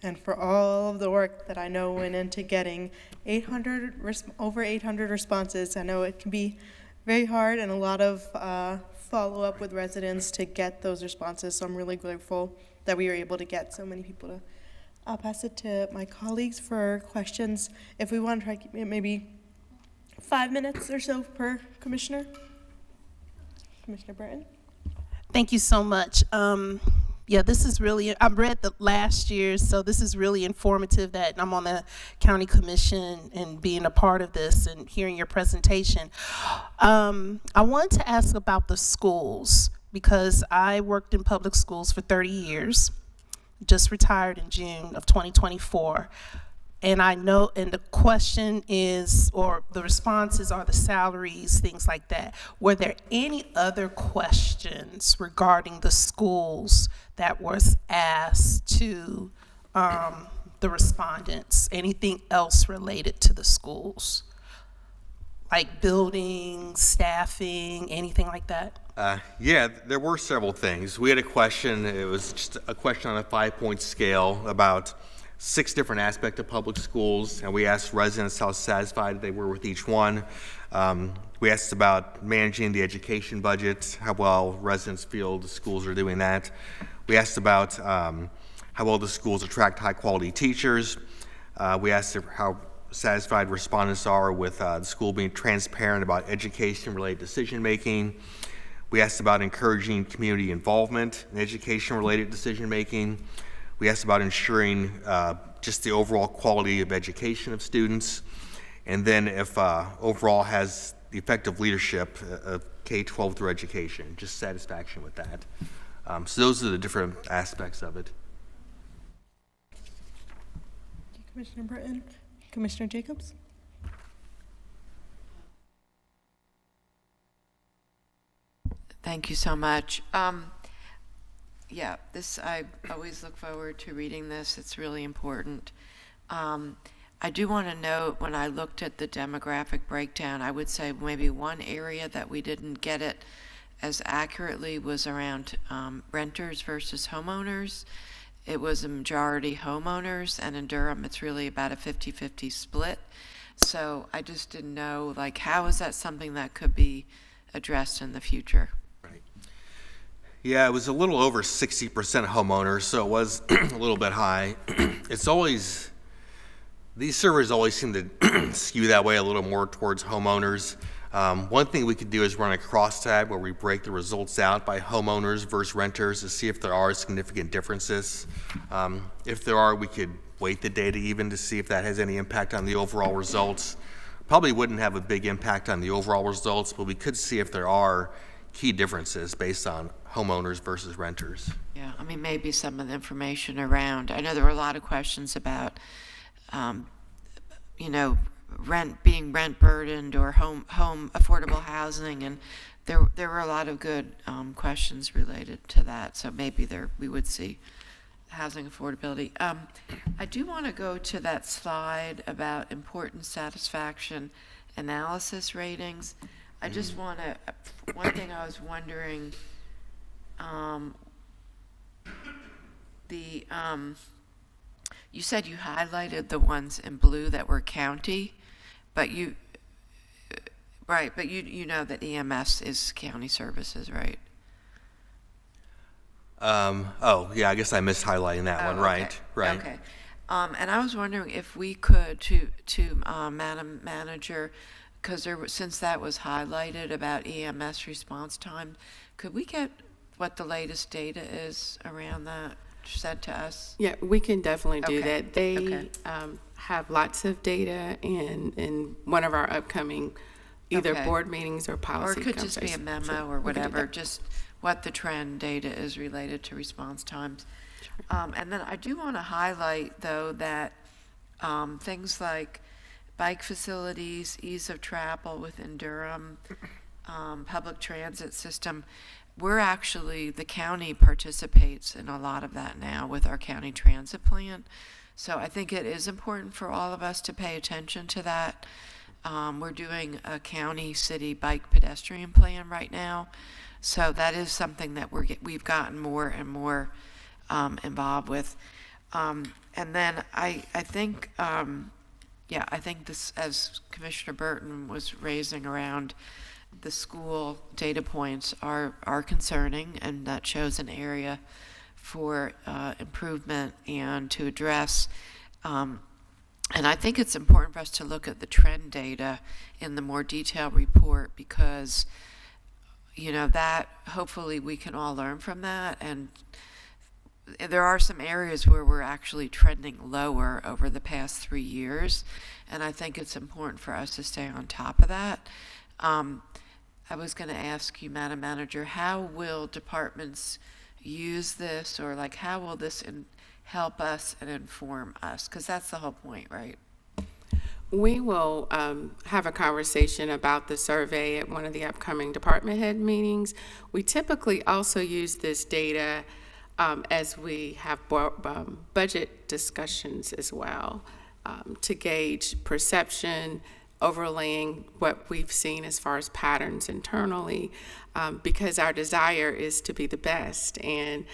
and for all of the work that I know went into getting over 800 responses. I know it can be very hard and a lot of follow-up with residents to get those responses, so I'm really grateful that we were able to get so many people to. I'll pass it to my colleagues for questions. If we want to try maybe 5 minutes or so per commissioner. Commissioner Burton. Thank you so much. Yeah, this is really, I've read the last year's, so this is really informative that I'm on the county commission and being a part of this and hearing your presentation. I wanted to ask about the schools because I worked in public schools for 30 years, just retired in June of 2024. And I know, and the question is, or the responses are the salaries, things like that. Were there any other questions regarding the schools that was asked to the respondents? Anything else related to the schools? Like buildings, staffing, anything like that? Yeah, there were several things. We had a question, it was just a question on a 5-point scale about 6 different aspects of public schools, and we asked residents how satisfied they were with each one. We asked about managing the education budget, how well residents feel the schools are doing that. We asked about how well the schools attract high-quality teachers. We asked how satisfied respondents are with the school being transparent about education-related decision-making. We asked about encouraging community involvement in education-related decision-making. We asked about ensuring just the overall quality of education of students, and then if overall has the effective leadership of K-12 through education, just satisfaction with that. So those are the different aspects of it. Thank you, Commissioner Burton. Commissioner Jacobs? Thank you so much. Yeah, I always look forward to reading this. It's really important. I do want to note, when I looked at the demographic breakdown, I would say maybe one area that we didn't get it as accurately was around renters versus homeowners. It was a majority homeowners, and in Durham, it's really about a 50-50 split. So I just didn't know, like, how is that something that could be addressed in the future? Yeah, it was a little over 60% homeowners, so it was a little bit high. It's always, these surveys always seem to skew that way a little more towards homeowners. One thing we could do is run a crosstab where we break the results out by homeowners versus renters to see if there are significant differences. If there are, we could weight the data even to see if that has any impact on the overall results. Probably wouldn't have a big impact on the overall results, but we could see if there are key differences based on homeowners versus renters. Yeah, I mean, maybe some of the information around. I know there were a lot of questions about, you know, being rent burdened or home affordable housing, and there were a lot of good questions related to that. So maybe we would see housing affordability. I do want to go to that slide about important satisfaction analysis ratings. I just want to, one thing I was wondering, you said you highlighted the ones in blue that were county, but you know that EMS is county services, right? Oh, yeah, I guess I missed highlighting that one, right, Okay. right. Okay. And I was wondering if we could, Madam Manager, because since that was highlighted about EMS response time, could we get what the latest data is around that sent to us? Yeah, we can definitely do Okay. that. They Okay. have lots of data in one of our upcoming either Okay. board meetings or Or policy it could just be a conversations. memo Sure, or we can do whatever, that. just what the trend data is related to response times. And then I do want to highlight, though, that things like bike facilities, ease of travel within Durham, public transit system, the county participates in a lot of that now with our county transit plan. So I think it is important for all of us to pay attention to that. We're doing a county city bike pedestrian plan right now. So that is something that we've gotten more and more involved with. And then I think, I think this, as Commissioner Burton was raising around, the school data points are concerning, and that shows an area for improvement and to address. And I think it's important for us to look at the trend data in the more detailed report, because that hopefully we can all learn from that. And there are some areas where we're actually trending lower over the past 3 years, and I think it's important for us to stay on top of that. I was going to ask you, Madam Manager, how will departments use this, or how will this help us and inform us? Because that's the whole point, right? We will have a conversation about the survey at one of the upcoming department head meetings. We typically also use this data as we have budget discussions as well, to gauge perception, overlaying what we've seen as far as patterns internally, because our desire is to be the best. And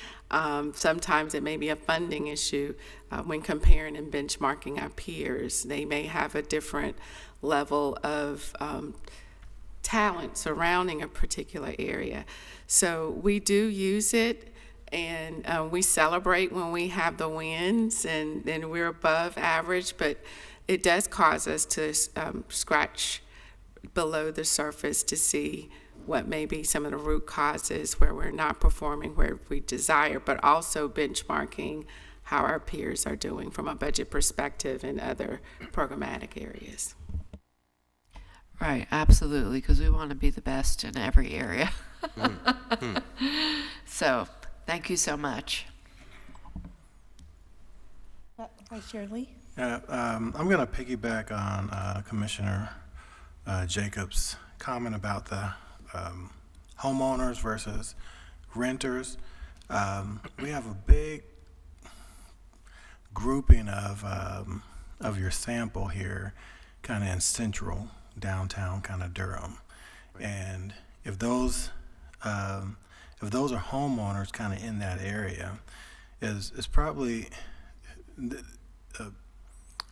sometimes it may be a funding issue when comparing and benchmarking our peers. They may have a different level of talent surrounding a particular area. So we do use it, and we celebrate when we have the wins and we're above average, but it does cause us to scratch below the surface to see what may be some of the root causes where we're not performing where we desire, but also benchmarking how our peers are doing from a budget perspective and other programmatic areas. Right, absolutely, because we want to be the best in every area. So, thank you so much. Vice Chair Lee? I'm going to piggyback on Commissioner Jacobs' comment about the homeowners versus renters. We have a big grouping of your sample here, kind of in central downtown, kind of Durham, and if those are homeowners, kind of in that area, is probably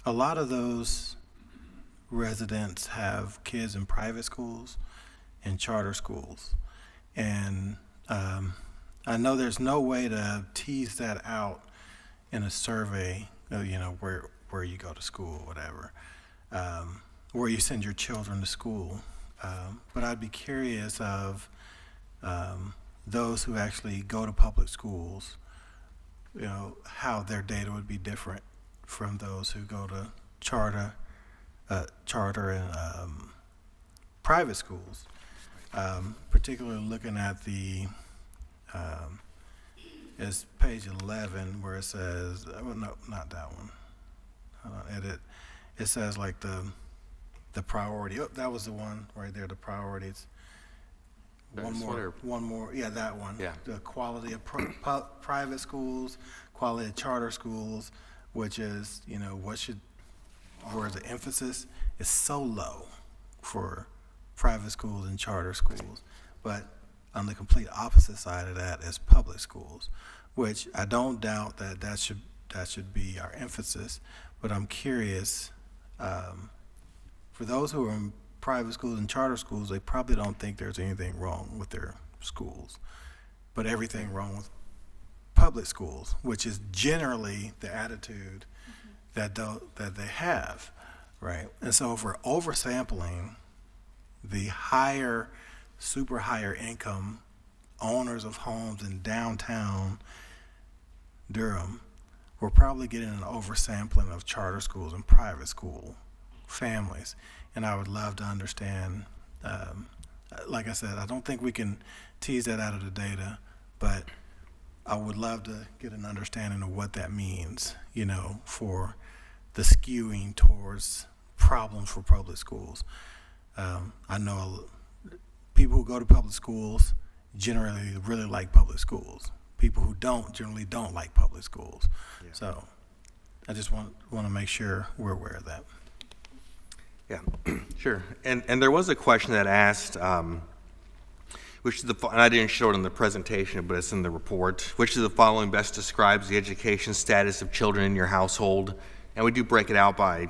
a lot of those residents have kids in private schools and charter schools, and I know there's no way to tease that out in a survey, where you go to school, whatever, where you send your children to school. But I'd be curious of those who actually go to public schools, how their data would be different from those who go to charter and private schools. Particularly looking at the it's page 11 where it says, no, not that one. Hold on, edit. It says the priority. Oh, that was the one right there, the priorities. one more, yeah, that one. Yeah. The quality of private schools, quality of charter schools, which is, where the emphasis is so low for private schools and charter schools. But on the complete opposite side of that is public schools, which I don't doubt that should be our emphasis. But I'm curious, for those who are in private schools and charter schools, they probably don't think there's anything wrong with their schools, but everything wrong with public schools, which is generally the attitude that they have, right? And so if we're oversampling the super higher income owners of homes in downtown Durham, we're probably getting an oversampling of charter schools and private school families. And I would love to understand, like I said, I don't think we can tease that out of the data, but I would love to get an understanding of what that means, for the skewing towards problems for public schools. I know people who go to public schools generally really like public schools. People who don't generally don't like public schools. Yeah. So I just want to make sure we're aware of that. Yeah, sure. And there was a question that asked, which is and I didn't show it in the presentation, but it's in the report, which of the following best describes the education status of children in your household? And we do break it out by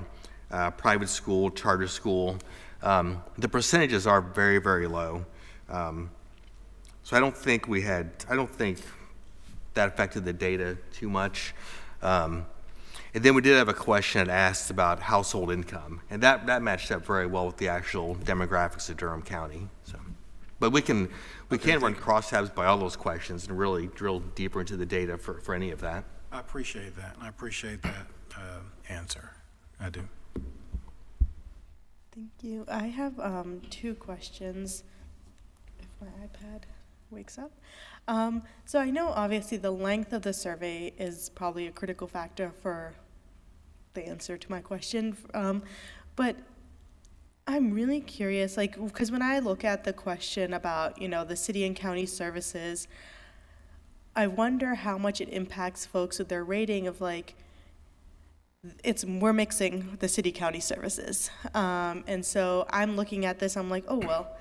private school, charter school. The percentages are very, very low. So I don't think that affected the data too much. And then we did have a question that asked about household income, and that matched up very well with the actual demographics of Durham County. So, but we can run crosstabs by all those questions and really drill deeper into the data for any of that. I appreciate that. I appreciate that answer. I do. Thank you. I have 2 questions, if my iPad wakes up. So I know obviously the length of the survey is probably a critical factor for the answer to my question, but I'm really curious, because when I look at the question about, the city and county services, I wonder how much it impacts folks with their rating of we're mixing the city county services. And so I'm looking at this, I'm like, oh, well,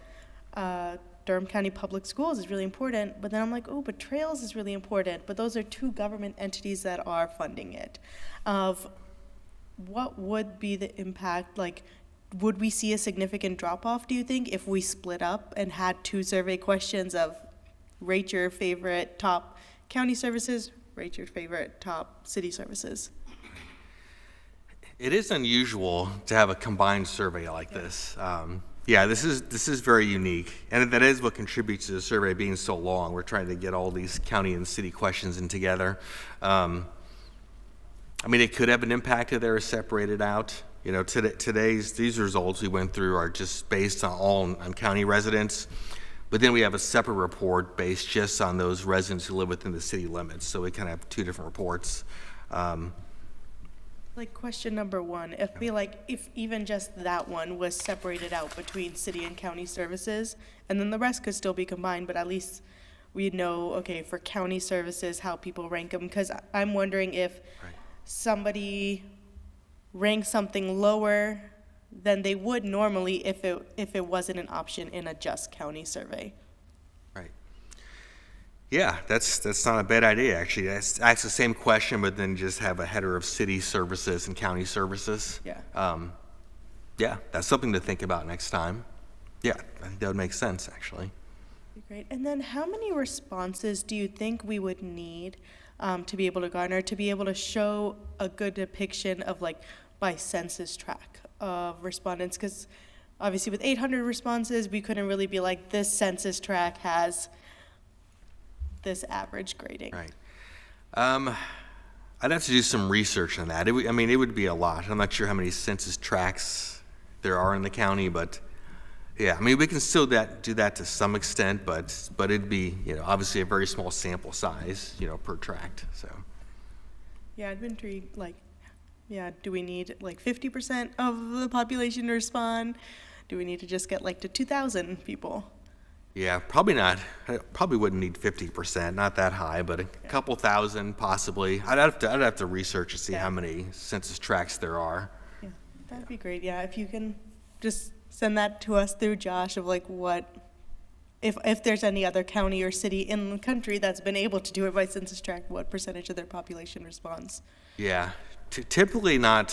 Durham County Public Schools is really important, but then I'm like, oh, but Trails is really important, but those are 2 government entities that are funding it. What would be the impact, would we see a significant drop-off, do you think, if we split up and had 2 survey questions of rate your favorite top county services, rate your favorite top city services? It is unusual to have a combined survey like this. Yeah, this is very unique, and that is what contributes to the survey being so long. We're trying to get all these county and city questions in together. It could have an impact if they were separated out. These results we went through are just based on county residents, but then we have a separate report based just on those residents who live within the city limits. So we kind of have 2 different reports. Question number 1, if even just that one was separated out between city and county services, and then the rest could still be combined, but at least we'd know, okay, for county services, how people rank them, because I'm wondering if somebody ranks something lower than they would normally if it wasn't an option in a just county survey. Right. Yeah, that's not a bad idea, actually. Ask the same question, but then just have a header of city services and county services. Yeah. Yeah, that's something to think about next time. Yeah, I think that would make sense, actually. Great. And then how many responses do you think we would need to be able to garner, to be able to show a good depiction of by census tract of respondents? Because obviously with 800 responses, we couldn't really be this census tract has this average grading. Right. I'd have to do some research on that. It would be a lot. I'm not sure how many census tracts there are in the county, but yeah, we can still do that to some extent, but it'd be, obviously a very small sample size, per tract. So. Yeah, I'd be intrigued. Do we need 50% of the population to respond? Do we need to just get to 2,000 people? Yeah, probably not. I probably wouldn't need 50%, not that high, but a couple thousand possibly. I'd have to research to see how many census tracts there are. Yeah, that'd be great. Yeah, if you can just send that to us through Josh of like what, if there's any other county or city in the country that's been able to do it by census tract, what percentage of their population responds? Yeah, typically not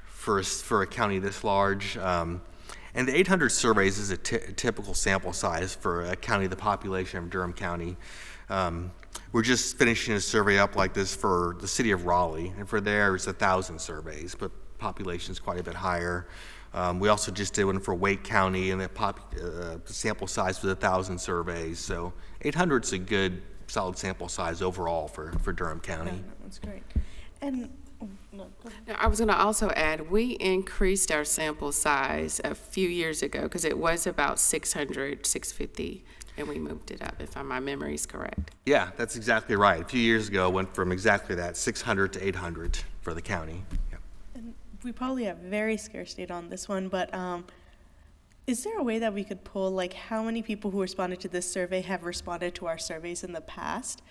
for a county this large. And the 800 surveys is a typical sample size for a county the population of Durham County. We're just finishing a survey up like this for the city of Raleigh, and for there it's 1,000 surveys, but population is quite a bit higher. We also just did one for Wake County, and the sample size was 1,000 surveys. So 800 is a good, solid sample size overall for Durham County. Yeah, that's great. And no, go ahead. Now, I was going to also add, we increased our sample size a few years ago because it was about 600, 650, and we moved it up, if my memory is correct. Yeah, that's exactly right. A few years ago, it went from exactly that, 600 to 800 for the county. Yep. And we probably have very scarce data on this one, but is there a way that we could pull like how many people who responded to this survey have responded to our surveys in the past?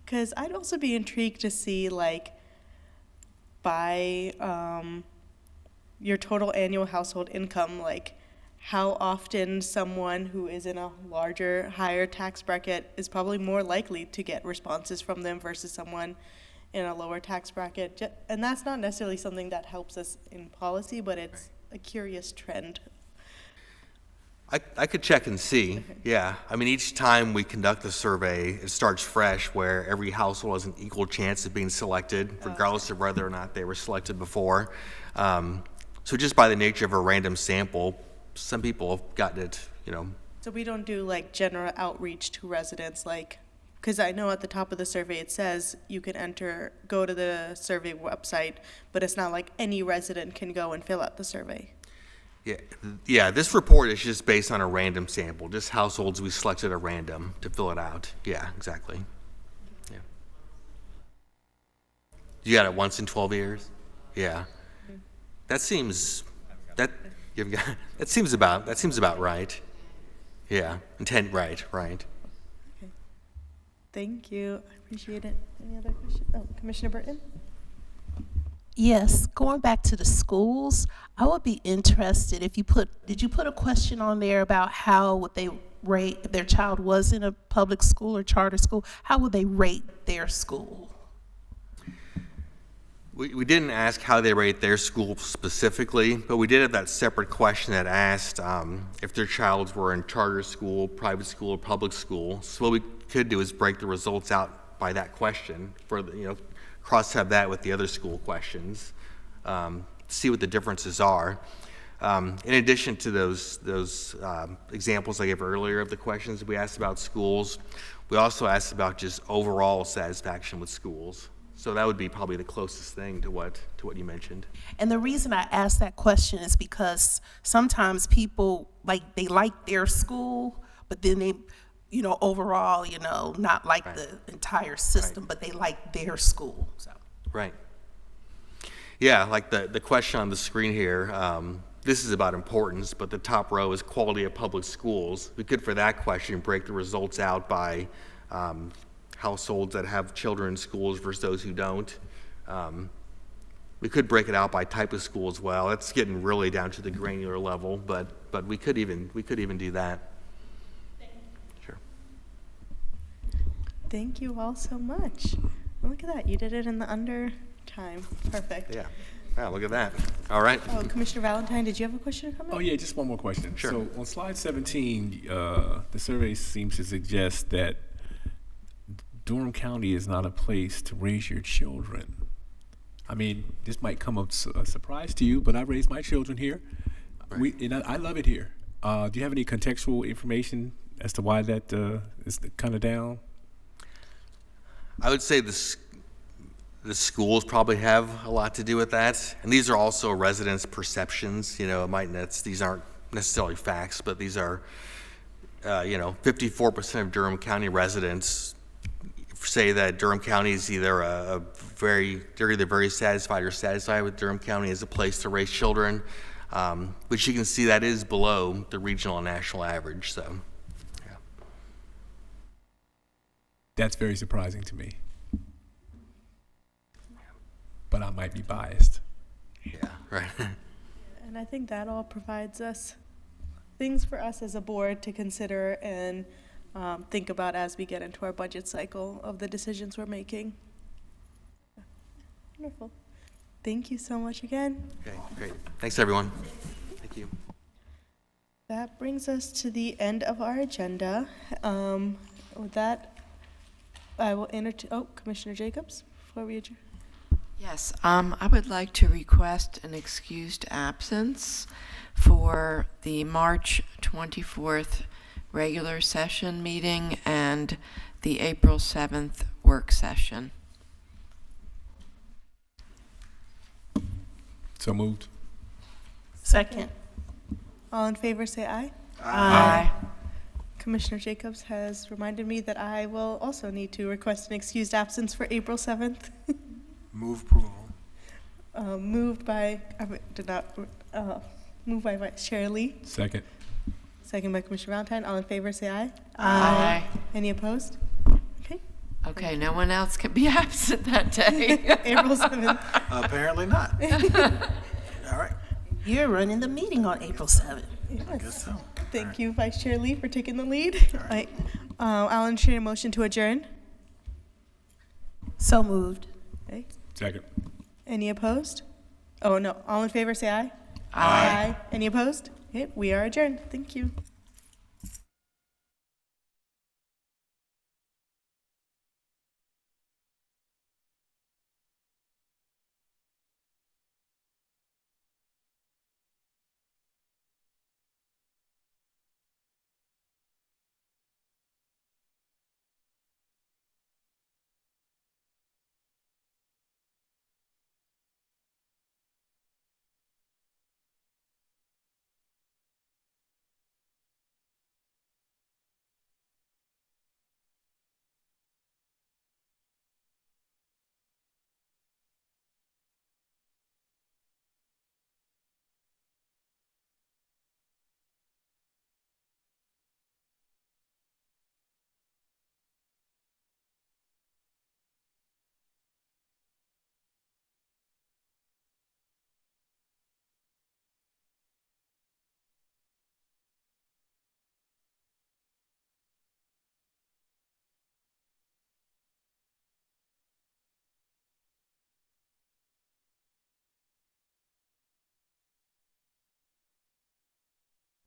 Because I'd also be intrigued to see like by your total annual household income, like how often someone who is in a larger, higher tax bracket is probably more likely to get responses from them versus someone in a lower tax bracket. And that's not necessarily something that helps us in policy, but it's a curious trend. I could check and see, yeah. I mean, each time we conduct the survey, it starts fresh where every household has an equal chance of being selected, regardless of whether or not they were selected before. So just by the nature of a random sample, some people have gotten it, you know. So we don't do like general outreach to residents, like, because I know at the top of the survey it says you can go to the survey website, but it's not like any resident can go and fill out the survey. Yeah, this report is just based on a random sample, just households we selected at random to fill it out. Yeah, exactly. Yeah. You got it once in 12 years? Yeah. That seems about right. Yeah, intent right. Okay. Thank you. I appreciate it. Any other questions? Oh, Commissioner Burton? Yes, going back to the schools, I would be interested if did you put a question on there about how would they rate, if their child was in a public school or charter school, how would they rate their school? We didn't ask how they rate their school specifically, but we did have that separate question that asked if their child were in charter school, private school, or public school. So what we could do is break the results out by that question for the, cross-tab that with the other school questions, see what the differences are. In addition to those examples I gave earlier of the questions we asked about schools, we also asked about just overall satisfaction with schools. So that would be probably the closest thing to what you mentioned. And the reason I asked that question is because sometimes people they like their school, but then they, overall, not like the entire system, but they like their school. So. Right. Yeah, like the question on the screen here, this is about importance, but the top row is quality of public schools. We could, for that question, break the results out by households that have children in schools versus those who don't. We could break it out by type of school as well. That's getting really down to the granular level, but we could even do that. Sure. Thank you all so much. Look at that, you did it in the under time. Perfect. Yeah. Wow, look at that. All right. Oh, Commissioner Valentine, did you have a question or comment? Oh yeah, just one more question. Sure. So on slide 17, the survey seems to suggest that Durham County is not a place to raise your children. I mean, this might come as a surprise to you, but I raised my children here. Right. I love it here. Do you have any contextual information as to why that is kind of down? I would say the schools probably have a lot to do with that, and these are also residents' perceptions. These aren't necessarily facts, but these are, 54% of Durham County residents say that Durham County is either they're either very satisfied or satisfied with Durham County as a place to raise children, which you can see that is below the regional and national average. So, yeah. That's very surprising to me. But I might be biased. Yeah, right. And I think that all provides us things for us as a board to consider and think about as we get into our budget cycle of the decisions we're making. Wonderful. Thank you so much again. Okay, great. Thanks, everyone. Thank you. That brings us to the end of our agenda. With that, I will Commissioner Jacobs, before we adjourn. Yes, I would like to request an excused absence for the March 24th regular session meeting and the April 7th work session. So moved. Second. All in favor, say aye. Aye. Commissioner Jacobs has reminded me that I will also need to request an excused absence for April 7th. Move approval. Moved by Vice Chair Lee. Second. Second by Commissioner Valentine. All in favor, say aye. Aye. Any opposed? Okay. Okay, no one else can be absent that day. April 7th. Apparently not. All right. You're running the meeting on April 7th. I guess so. Thank you, Vice Chair Lee, for taking the lead. I'll entertain a motion to adjourn. So moved. Okay. Second. Any opposed? Oh, no. All in favor, say aye. Aye. Any opposed? Okay, we are adjourned. Thank you.